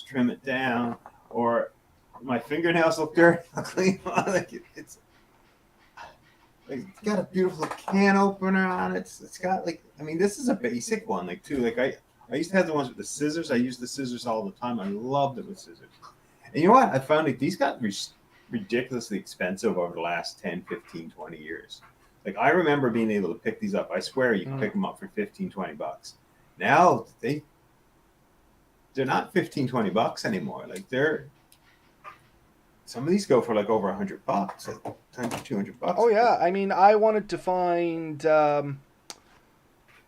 trim it down, or my fingernails look dirty. I'll clean them. Like it's like it's got a beautiful can opener on it. It's got like I mean this is a basic one like too. Like I used to have the ones with the scissors. I used the scissors all the time. I loved it with scissors. And you know what? I found like these got ridiculously expensive over the last 10, 15, 20 years. Like I remember being able to pick these up. I swear you can pick them up for 15, 20 bucks. Now they're not 15, 20 bucks anymore. Like some of these go for like over $100, like times 200 bucks. Oh yeah, I mean, I wanted to find your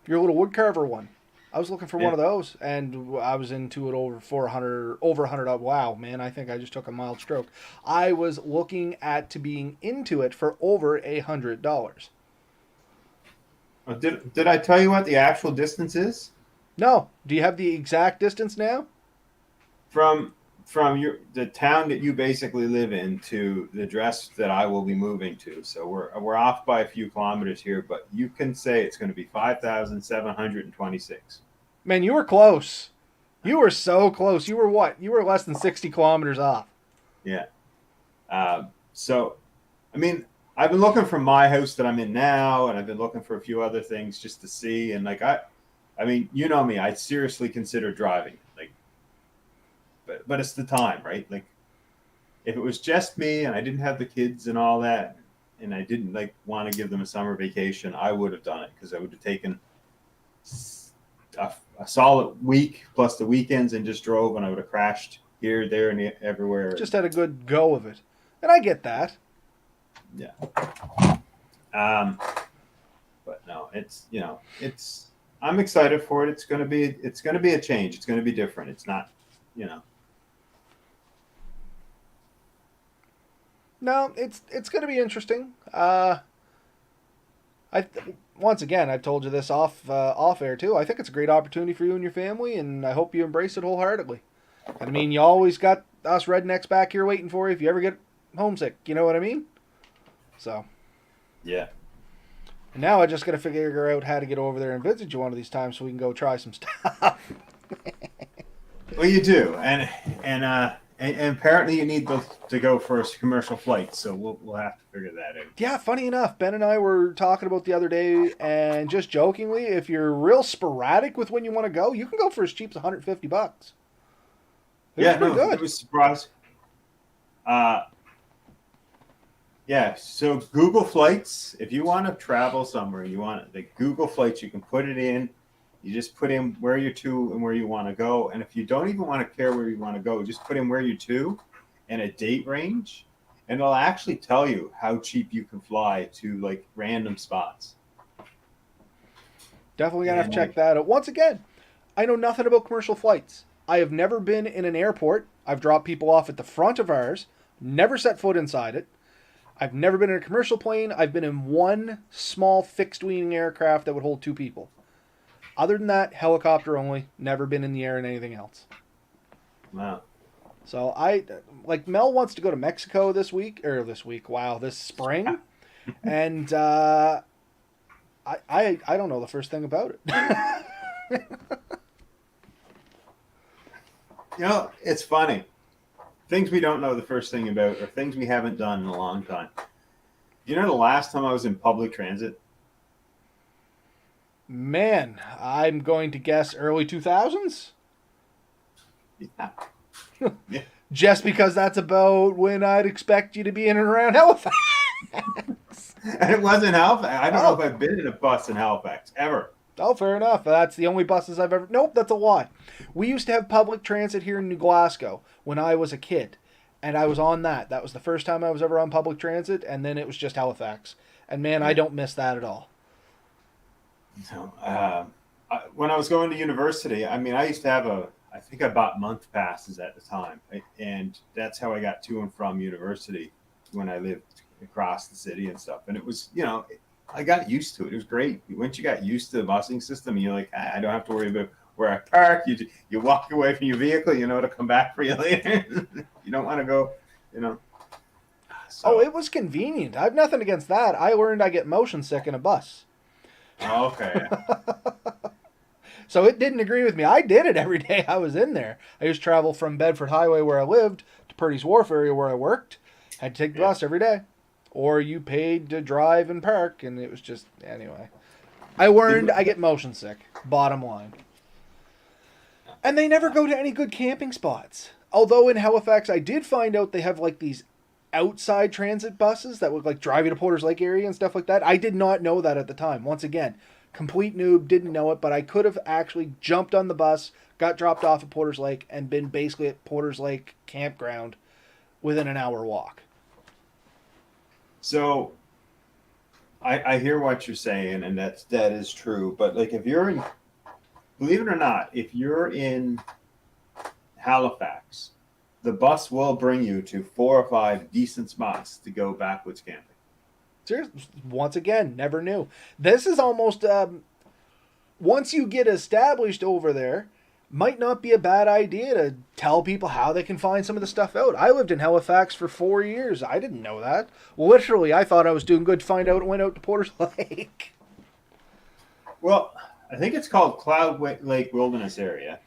little woodcarver one. I was looking for one of those, and I was into it over 400, over 100. Wow, man, I think I just took a mild stroke. I was looking at to being into it for over $100. Did I tell you what the actual distance is? No, do you have the exact distance now? From the town that you basically live in to the address that I will be moving to. So we're off by a few kilometers here, but you can say it's going to be 5,726. Man, you were close. You were so close. You were what? You were less than 60 kilometers off. Yeah. So, I mean, I've been looking for my house that I'm in now, and I've been looking for a few other things just to see. And like I mean, you know me, I seriously consider driving. Like, but it's the time, right? Like, if it was just me and I didn't have the kids and all that, and I didn't like want to give them a summer vacation, I would have done it because I would have taken a solid week plus the weekends and just drove, and I would have crashed here, there, and everywhere. Just had a good go of it, and I get that. Yeah. But no, it's I'm excited for it. It's gonna be a change. It's gonna be different. It's not, No, it's going to be interesting. Once again, I've told you this off air too. I think it's a great opportunity for you and your family, and I hope you embrace it wholeheartedly. I mean, you always got us rednecks back here waiting for you if you ever get homesick. You know what I mean? So. Yeah. And now I just got to figure out how to get over there and visit you one of these times so we can go try some stuff. Well, you do, and apparently you need to go for a commercial flight, so we'll have to figure that out. Yeah, funny enough, Ben and I were talking about the other day, and just jokingly, if you're real sporadic with when you want to go, you can go for as cheap as $150. It was surprising. Yeah, so Google Flights, if you want to travel somewhere, Google Flights, you can put it in. You just put in where you're to and where you want to go. And if you don't even want to care where you want to go, just put in where you're to and a date range. And it'll actually tell you how cheap you can fly to like random spots. Definitely going to have to check that out. Once again, I know nothing about commercial flights. I have never been in an airport. I've dropped people off at the front of ours, never set foot inside it. I've never been in a commercial plane. I've been in one small fixed-wing aircraft that would hold 2 people. Other than that, helicopter only. Never been in the air in anything else. Wow. So Mel wants to go to Mexico this spring, and I don't know the first thing about it. It's funny. Things we don't know the first thing about, or things we haven't done in a long time. You know the last time I was in public transit? Man, I'm going to guess early 2000s. Yeah. Yeah. Just because that's about when I'd expect you to be in and around Halifax. And it wasn't Halifax. I don't know if I've been in a bus in Halifax ever. Oh, fair enough. That's the only buses I've ever... Nope, that's a lie. We used to have public transit here in New Glasgow when I was a kid, and I was on that. That was the first time I was ever on public transit, and then it was just Halifax. And man, I don't miss that at all. No, when I was going to university, I mean, I used to have I think I bought month passes at the time, and that's how I got to and from university when I lived across the city and stuff. And it was, I got used to it. It was great. Once you got used to the busing system, and you're like, I don't have to worry about where I park. You walk away from your vehicle, to come back for you later. You don't want to go, So. Oh, it was convenient. I have nothing against that. I learned I get motion sick in a bus. Oh, okay. So it didn't agree with me. I did it every day I was in there. I used to travel from Bedford Highway where I lived to Purdy's Wharf area where I worked. Had to take the bus every day. Or you paid to drive and park, and it was just, anyway. I learned I get motion sick, bottom line. And they never go to any good camping spots. Although in Halifax, I did find out they have these outside transit buses that would drive you to Porter's Lake area and stuff like that. I did not know that at the time. Once again, complete noob, didn't know it, but I could have actually jumped on the bus, got dropped off at Porter's Lake, and been basically at Porter's Lake campground within an hour walk. So I hear what you're saying, and that is true. But if you're in, believe it or not, if you're in Halifax, the bus will bring you to 4 or 5 decent spots to go backwoods camping. Seriously, once again, never knew. This is almost, once you get established over there, might not be a bad idea to tell people how they can find some of the stuff out. I lived in Halifax for 4 years. I didn't know that. Literally, I thought I was doing good to find out and went out to Porter's Lake. Well, I think it's called Cloud Lake Wilderness Area.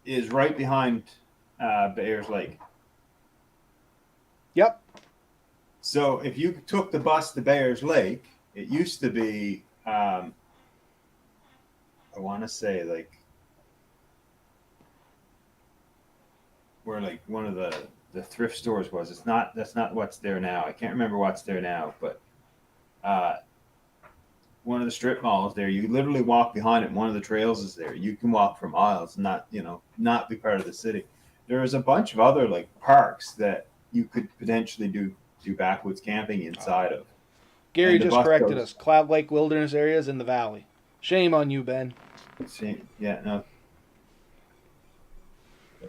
Is right behind Bayers Lake. Yep. So if you took the bus to Bayers Lake, it used to be, I want to say where one of the thrift stores was. That's not what's there now. I can't remember what's there now, but one of the strip malls there, you literally walk behind it. One of the trails is there. You can walk for miles, not be part of the city. There is a bunch of other parks that you could potentially do backwoods camping inside of. Gary just corrected us. Cloud Lake Wilderness Area is in the valley. Shame on you, Ben. Yeah, no.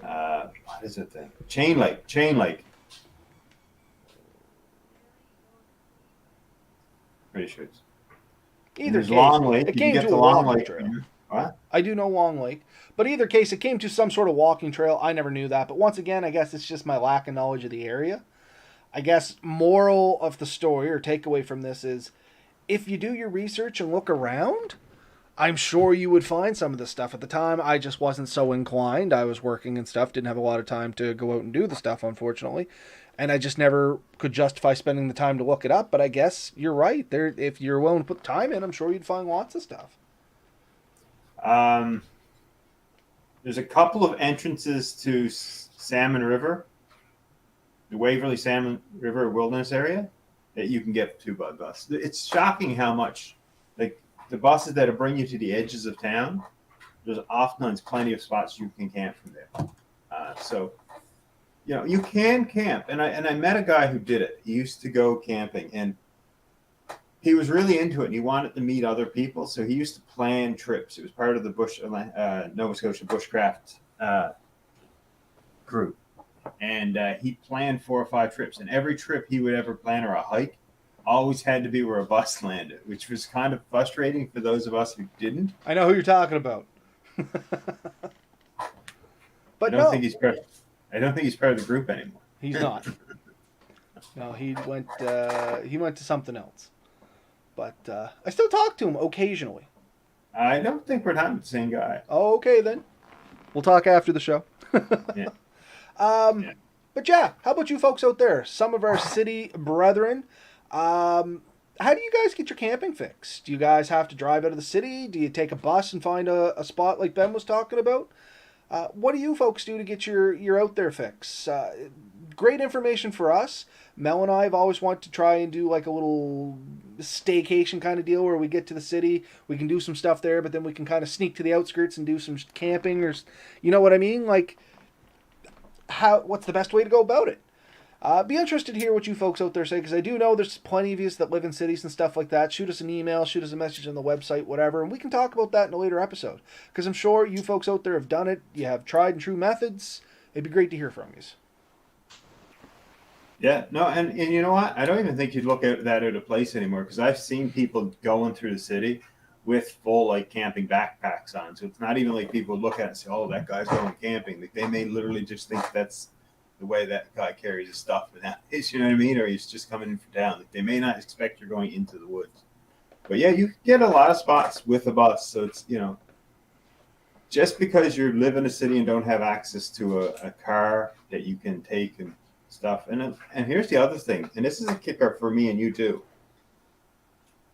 What is it then? Chain Lake. Pretty sure it's. Either case, Long Lake. it came to a walking trail. What? I do know Long Lake. But either case, it came to some sort of walking trail. I never knew that. But once again, I guess it's just my lack of knowledge of the area. I guess moral of the story or takeaway from this is if you do your research and look around, I'm sure you would find some of this stuff. At the time, I just wasn't so inclined. I was working and stuff, didn't have a lot of time to go out and do the stuff, unfortunately. And I just never could justify spending the time to look it up. But I guess you're right. If you're willing to put time in, I'm sure you'd find lots of stuff. There's a couple of entrances to Salmon River, the Waverly Salmon River Wilderness Area, that you can get to by bus. It's shocking how much, the buses that bring you to the edges of town, there's oftentimes plenty of spots you can camp from there. So, you can camp. And I met a guy who did it. He used to go camping, and he was really into it, and he wanted to meet other people, so he used to plan trips. It was part of the Nova Scotia Bushcraft group. and he planned 4 or 5 trips, and every trip he would ever plan or a hike always had to be where a bus landed, which was kind of frustrating for those of us who didn't. I know who you're talking about. I But don't think no, he's part. I don't think he's part of the group anymore. he's not. No, he went to something else. But I still talk to him occasionally. I don't think we're not the same guy. Oh, okay then. We'll talk after the show. Yeah. Um, Yeah. but yeah, how about you folks out there? Some of our city brethren. How do you guys get your camping fix? Do you guys have to drive out of the city? Do you take a bus and find a spot like Ben was talking about? What do you folks do to get your out there fix? Great information for us. Mel and I have always wanted to try and do like a little staycation kind of deal where we get to the city, we can do some stuff there, but then we can kind of sneak to the outskirts and do some camping, or you know what I mean? Like, what's the best way to go about it? Be interested to hear what you folks out there say, because I do know there's plenty of you that live in cities and stuff like that. Shoot us an email, shoot us a message on the website, whatever, and we can talk about that in a later episode. Because I'm sure you folks out there have done it. You have tried and true methods. It'd be great to hear from you. Yeah, no, and you know what? I don't even think you'd look at that out of place anymore, because I've seen people going through the city with full like camping backpacks on. So it's not even like people look at it and say, "Oh, that guy's going camping." Like, they may literally just think that's the way that guy carries his stuff nowadays. You know what I mean? Or he's just coming in from town. Like, they may not expect you're going into the woods. But yeah, you can get a lot of spots with a bus. So it's, just because you live in a city and don't have access to a car that you can take and stuff. And here's the other thing, and this is a kicker for me and you too.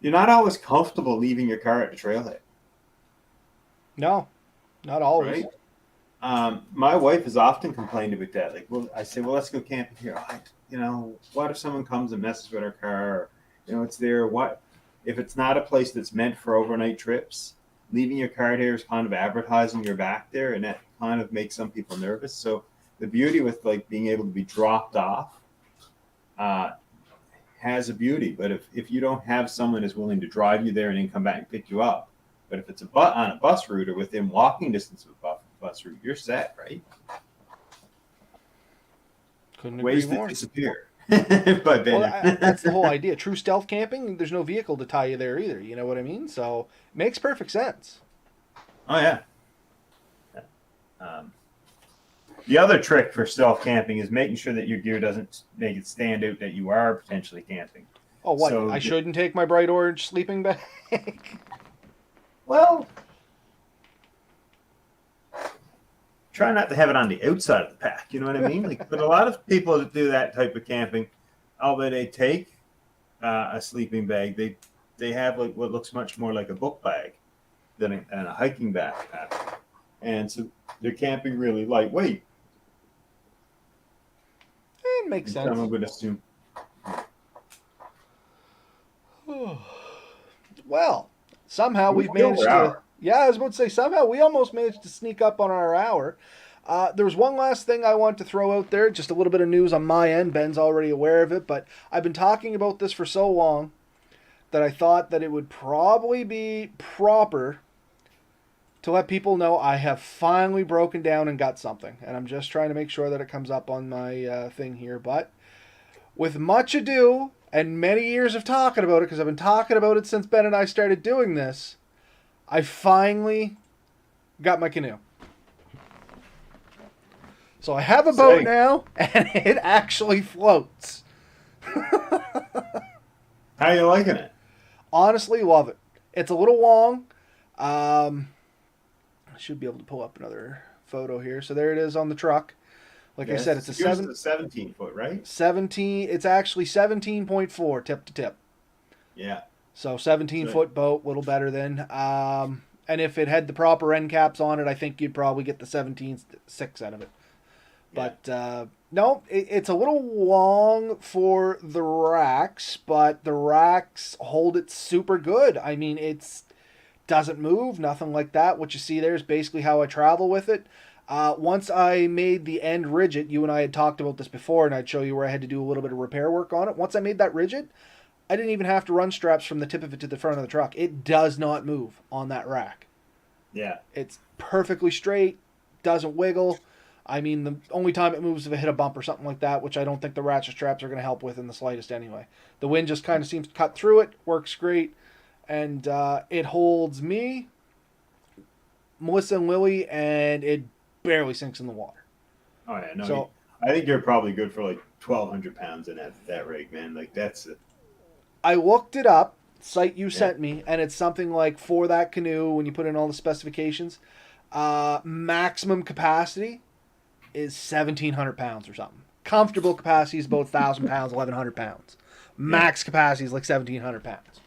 You're not always comfortable leaving your car at the trailhead. No, not always. Right? My wife has often complained about that. Like, well, I say, well, let's go camping here. What if someone comes and messes with our car? It's there. What if it's not a place that's meant for overnight trips? Leaving your car there is kind of advertising you're back there, and that kind of makes some people nervous. So the beauty with like being able to be dropped off has a beauty. But if you don't have someone who's willing to drive you there and then come back and pick you up, but if it's on a bus route or within walking distance of a bus route, you're set, right? Couldn't agree Ways more. to disappear. That's the whole idea. True stealth camping, there's no vehicle to tie you there either. You know what I mean? So it makes perfect sense. Oh, yeah. The other trick for stealth camping is making sure that your gear doesn't make it stand out that you are potentially camping. Oh, what? I shouldn't take my bright orange sleeping bag? Well, try not to have it on the outside of the pack. You know what I mean? But a lot of people that do that type of camping, although they take a sleeping bag, they have like what looks much more like a book bag than a hiking backpack, and so they're camping really lightweight. It makes sense. I would assume. Well, somehow we've managed to. Yeah, I was about to say, somehow we almost managed to sneak up on our hour. There was one last thing I want to throw out there, just a little bit of news on my end. Ben's already aware of it, but I've been talking about this for so long that I thought that it would probably be proper to let people know I have finally broken down and got something. And I'm just trying to make sure that it comes up on my thing here. But with much ado and many years of talking about it, because I've been talking about it since Ben and I started doing this, I finally got my canoe. So I have a boat now, and it actually floats. How are you liking it? Honestly, love it. It's a little long. I should be able to pull up another photo here. So there it is on the truck. Like I said, it's a 17 foot, right? 17. It's actually 17.4 tip to tip. Yeah. So 17-foot boat, a little better than. And if it had the proper end caps on it, I think you'd probably get the 17.6 out of it. Yeah. But no, it's a little long for the racks, but the racks hold it super good. I mean, it's doesn't move, nothing like that. What you see there is basically how I travel with it. Once I made the end rigid, you and I had talked about this before, and I'd show you where I had to do a little bit of repair work on it. Once I made that rigid, I didn't even have to run straps from the tip of it to the front of the truck. It does not move on that rack. Yeah. It's perfectly straight, doesn't wiggle. I mean, the only time it moves if it hit a bump or something like that, which I don't think the ratchet straps are going to help with in the slightest anyway. The wind just kind of seems to cut through it, works great, and it holds me, Melissa, and Lily, and it barely sinks in the water. Oh yeah, no. So I think you're probably good for like 1,200 pounds in that rig, man. Like that's it. I looked it up, site you Yeah. sent me, and it's something like for that canoe, when you put in all the specifications, maximum capacity is 1,700 pounds or something. Comfortable capacity is about 1,000 pounds, 1,100 pounds. Max capacity is like 1,700 pounds.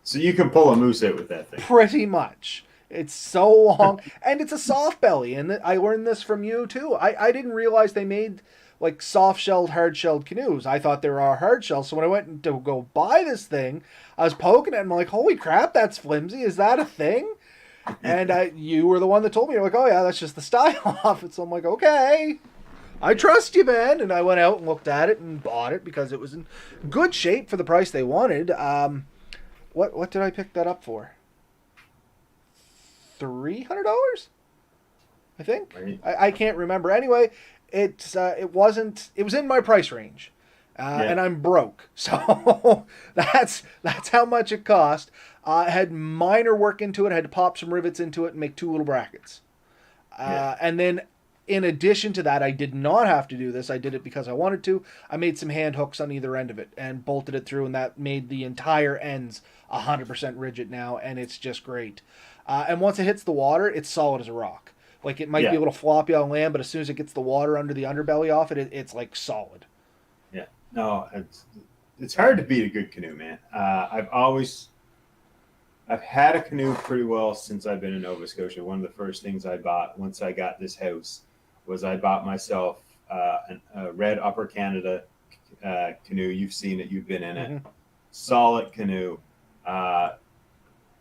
So you can pull a moose out with that thing. Pretty much. It's so long, and it's a soft belly, and I learned this from you too. I didn't realize they made like soft-shelled, hard-shelled canoes. I thought they were all hard shells, so when I went to go buy this thing, I was poking it, and I'm like, holy crap, that's flimsy. Is that a thing? And you were the one that told me. You're like, oh yeah, that's just the style of it. So I'm like, okay, I trust you, man. And I went out and looked at it and bought it because it was in good shape for the price they wanted. What did I pick that up for? $300, I think. Right. I can't remember. Anyway, it was in my price range. And I'm broke, so that's how much it cost. I had minor work into it. I had to pop some rivets into it and make 2 little brackets. And then, in addition to that, I did not have to do this. I did it because I wanted to. I made some hand hooks on either end of it and bolted it through, and that made the entire ends 100% rigid now, and it's just great. And once it hits the water, it's solid as a rock. Like, it might be a little floppy on land, but as soon as it gets the water under the underbelly off it, it's like solid. Yeah. No, it's hard to beat a good canoe, man. I've had a canoe pretty well since I've been in Nova Scotia. One of the first things I bought once I got this house was I bought myself a red Upper Canada canoe. You've seen it. You've been in it. Solid canoe.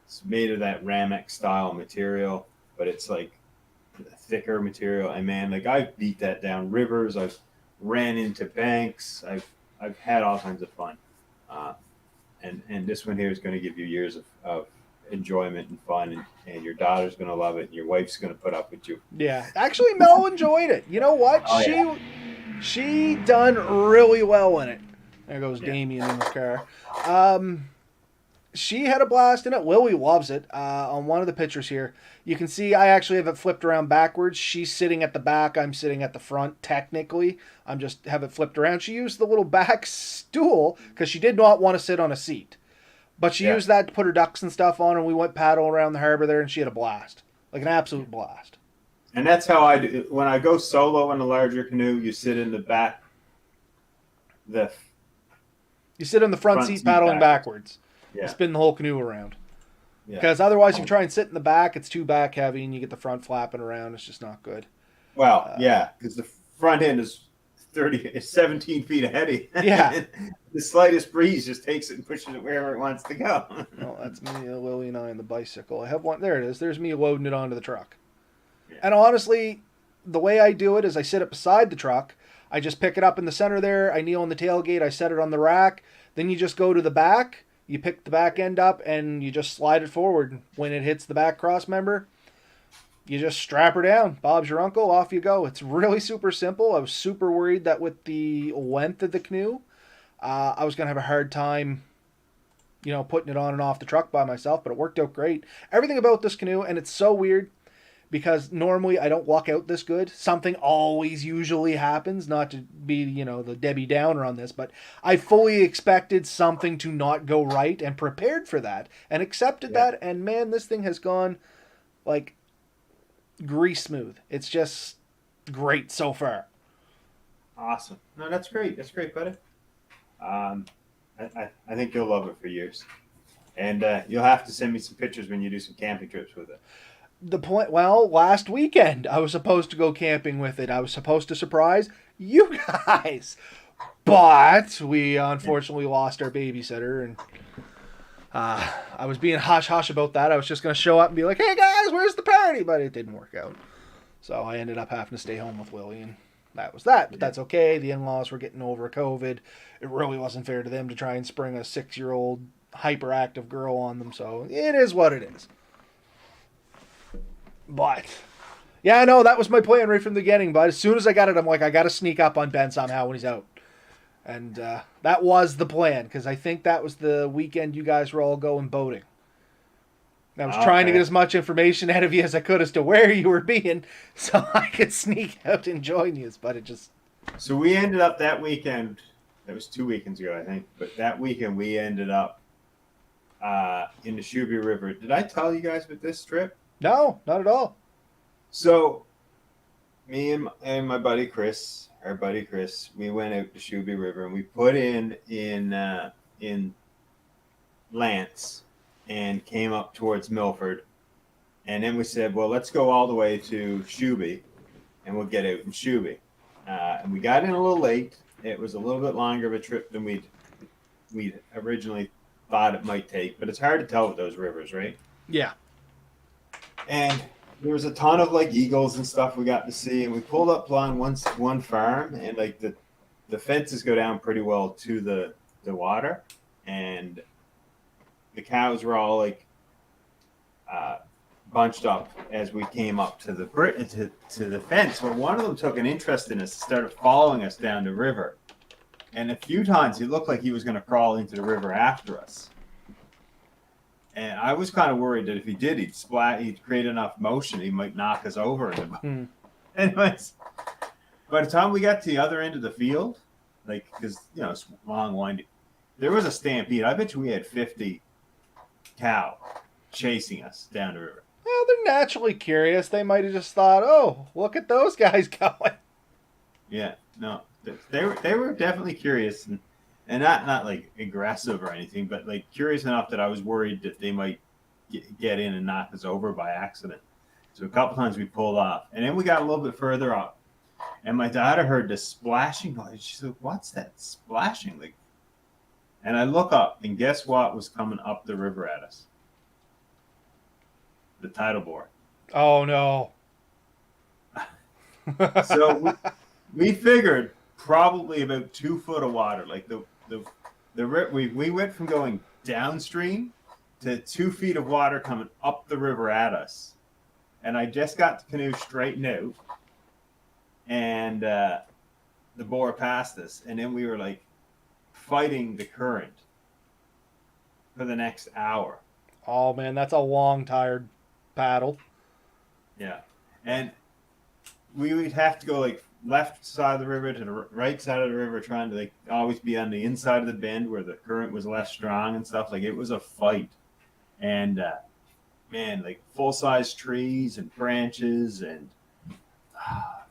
It's made of that Ramex style material, but it's like thicker material. And man, like I've beat that down rivers. I've ran into banks. I've had all kinds of fun. And this one here is going to give you years of enjoyment and fun, and your daughter's going to love it, and your wife's going to put up with you. Yeah, actually, Mel enjoyed it. You know what? Oh, she done really well in it. There goes Damien in his car. She had a blast in it. Lily loves it. On one of the pictures here, you can see I actually have it flipped around backwards. She's sitting at the back. I'm sitting at the front, technically. I'm just have it flipped around. She used the little back stool because she did not want to sit on a seat. But she used that to put her ducks and stuff on, and we went paddle around the harbor there, and she had a blast. Like an absolute blast. And that's how I do. When I go solo in a larger canoe, you sit in the back. You sit in the front seat paddling backwards. Yeah. Spin the whole canoe around. Because otherwise, if you try and sit in the back, it's too back heavy, and you get the front flapping around. It's just not good. Well, because the front end is 17 feet ahead of you. Yeah. The slightest breeze just takes it and pushes it wherever it wants to go. Well, that's me, Lily, and I on the bicycle. I have one. There it is. There's me loading it onto the truck. Yeah. And honestly, the way I do it is I sit it beside the truck. I just pick it up in the center there. I kneel on the tailgate. I set it on the rack. Then you just go to the back. You pick the back end up and you just slide it forward. When it hits the back cross member, you just strap her down. Bob's your uncle. Off you go. It's really super simple. I was super worried that with the length of the canoe, I was going to have a hard time, putting it on and off the truck by myself, but it worked out great. Everything about this canoe, and it's so weird because normally I don't luck out this good. Something always usually happens, not to be, the Debbie Downer on this, but I fully expected something to not go right and prepared for that and accepted that. And man, this thing has gone like grease smooth. It's just great so far. Awesome. No, that's great. That's great, buddy. I think you'll love it for years. And you'll have to send me some pictures when you do some camping trips with it. Last weekend I was supposed to go camping with it. I was supposed to surprise you guys, but we unfortunately lost our babysitter, and I was being hush-hush about that. I was just going to show up and be like, hey guys, where's the party? But it didn't work out. So I ended up having to stay home with Willie, and that was that. But that's okay. The in-laws were getting over COVID. It really wasn't fair to them to try and spring a 6-year-old hyperactive girl on them. So it is what it is. But Yeah, no, that was my plan right from the beginning. But as soon as I got it, I'm like, I got to sneak up on Ben somehow when he's out. And that was the plan, because I think that was the weekend you guys were all going boating. I was trying to get Okay. as much information out of you as I could as to where you were being, so I could sneak out and join you. But it just So we ended up that weekend. That was 2 weekends ago, I think. But that weekend we ended up in the Shuby River. Did I tell you guys about this trip? no, not at all. So me and my buddy Chris, our buddy Chris, we went out to Shuby River and we put in Lance and came up towards Milford, and then we said, well, let's go all the way to Shuby, and we'll get out in Shuby. And we got in a little late. It was a little bit longer of a trip than we'd originally thought it might take, but it's hard to tell with those rivers, right? Yeah. And there was a ton of like eagles and stuff we got to see, and we pulled up on one farm, and like the fences go down pretty well to the water, and the cows were all like bunched up as we came up to the fence. But one of them took an interest in us, started following us down the river, and a few times he looked like he was going to crawl into the river after us. And I was kind of worried that if he did, he'd create enough motion, he might knock us over. Anyways, by the time we got to the other end of the field, like, because, it's long, winding, there was a stampede. I bet you we had 50 cow chasing us down the river. Well, they're naturally curious. They might have just thought, oh, look at those guys going. Yeah, no, they were definitely curious, and not like aggressive or anything, but like curious enough that I was worried that they might get in and knock us over by accident. So a couple times we pulled off, and then we got a little bit further up, and my daughter heard this splashing noise. She said, "What's that splashing?" Like, and I look up, and guess what was coming up the river at us? The tidal bore. Oh, no. So we figured probably about 2 foot of water. Like we went from going downstream to 2 feet of water coming up the river at us. And I just got the canoe straightened out, and the bore passed us. And then we were like fighting the current for the next hour. Oh, man, that's a long, tired paddle. Yeah. And we would have to go like left side of the river to the right side of the river, trying to like always be on the inside of the bend where the current was less strong and stuff. Like, it was a fight. And man, like full-size trees and branches and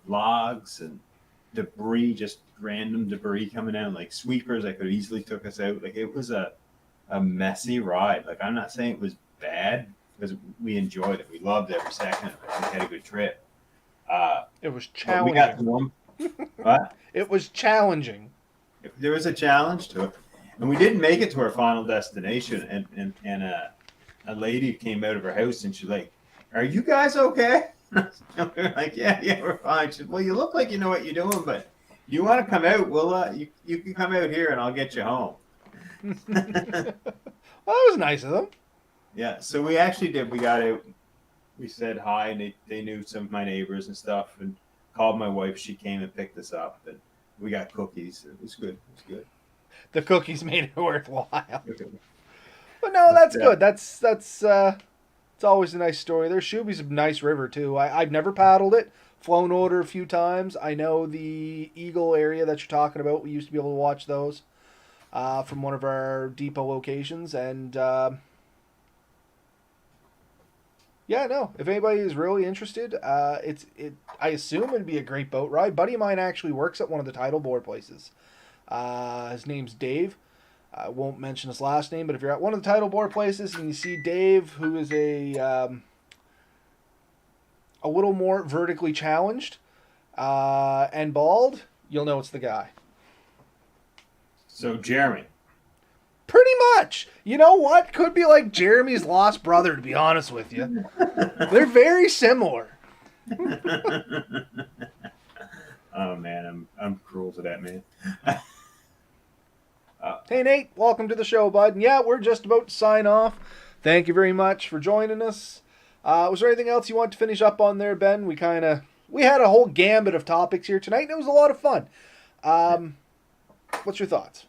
logs and debris, just random debris coming out, like sweepers that could easily took us out. Like, it was a messy ride. Like, I'm not saying it was bad, because we enjoyed it. We loved every second of it. We had a good trip. It was We got challenging. to one. What? It was challenging. There was a challenge to it, and we didn't make it to our final destination. And a lady came out of her house, and she's like, "Are you guys okay?" And we were like, "Yeah, we're fine." She said, "Well, you look like you know what you're doing, but you want to come out? Well, you can come out here, and I'll get you home." Well, that was nice of them. Yeah, so we actually did. We got out. We said hi, and they knew some of my neighbors and stuff, and called my wife. She came and picked us up, and we got cookies. It was good. It was good. The cookies made it worthwhile. But no, that's good. That's it's always a nice story. There's Shuby's a nice river too. I've never paddled it, flown over a few times. I know the Eagle area that you're talking about. We used to be able to watch those from one of our depot locations, and yeah, no. If anybody is really interested, I assume it'd be a great boat ride. Buddy of mine actually works at one of the tidal board places. His name's Dave. I won't mention his last name, but if you're at one of the tidal board places and you see Dave, who is a little more vertically challenged and bald, you'll know it's the guy. So Jeremy. Pretty much. You know what? Could be like Jeremy's lost brother, to be honest with you. They're very similar. Oh man, I'm cruel to that man. Hey Nate, welcome to the show, bud. And yeah, we're just about to sign off. Thank you very much for joining us. Was there anything else you want to finish up on there, Ben? We had a whole gambit of topics here tonight, and it was a lot of fun. What's your thoughts?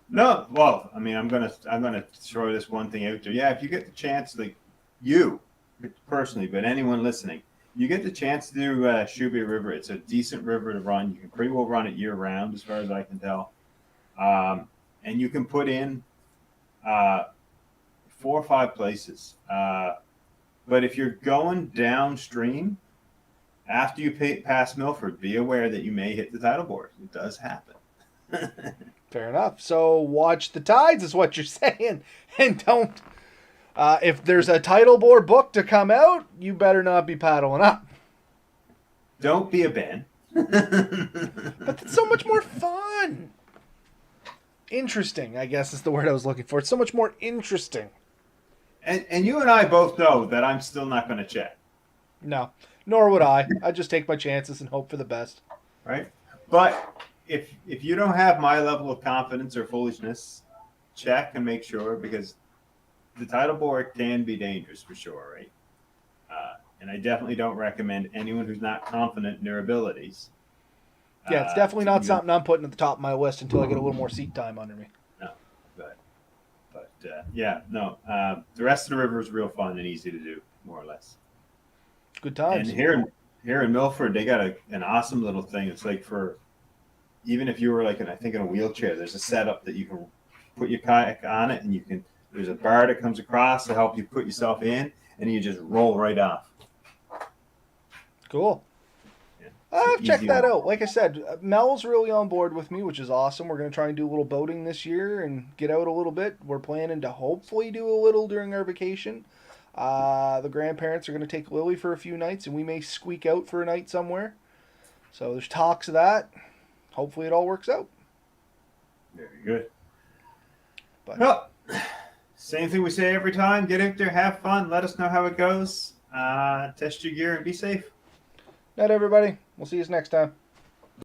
No, well, I mean, I'm gonna throw this one thing out there. Yeah, if you get the chance, like you personally, but anyone listening, you get the chance to do Shuby River. It's a decent river to run. You can pretty well run it year round, as far as I can tell. And you can put in 4 or 5 places. But if you're going downstream after you pass Milford, be aware that you may hit the tidal board. It does happen. Fair enough. So watch the tides is what you're saying, and don't. If there's a tidal board book to come out, you better not be paddling up. Don't be a Ben. But it's so much more fun. Interesting, I guess is the word I was looking for. It's so much more interesting. And you and I both know that I'm still not going to check. No, nor would I. I just take my chances and hope for the best. Right? But if you don't have my level of confidence or foolishness, check and make sure, because the tidal board can be dangerous for sure, right? And I definitely don't recommend anyone who's not confident in their abilities. Yeah, it's definitely not something I'm putting at the top of my list until I get a little more seat time under me. No, but yeah, no. The rest of the river is real fun and easy to do, more or less. Good times. And here in Milford, they got an awesome little thing. It's like for even if you were like in a wheelchair, there's a setup that you can put your kayak on it, and there's a bar that comes across to help you put yourself in, and you just roll right off. Cool. I've checked that out. Like I said, Mel's really on board with me, which is awesome. We're going to try and do a little boating this year and get out a little bit. We're planning to hopefully do a little during our vacation. The grandparents are going to take Lily for a few nights, and we may squeak out for a night somewhere. So there's talks of that. Hopefully it all works out. Very good. But well, same thing we say every time. Get out there, have fun. Let us know how it goes. Test your gear and be safe. Night, everybody. We'll see you next time.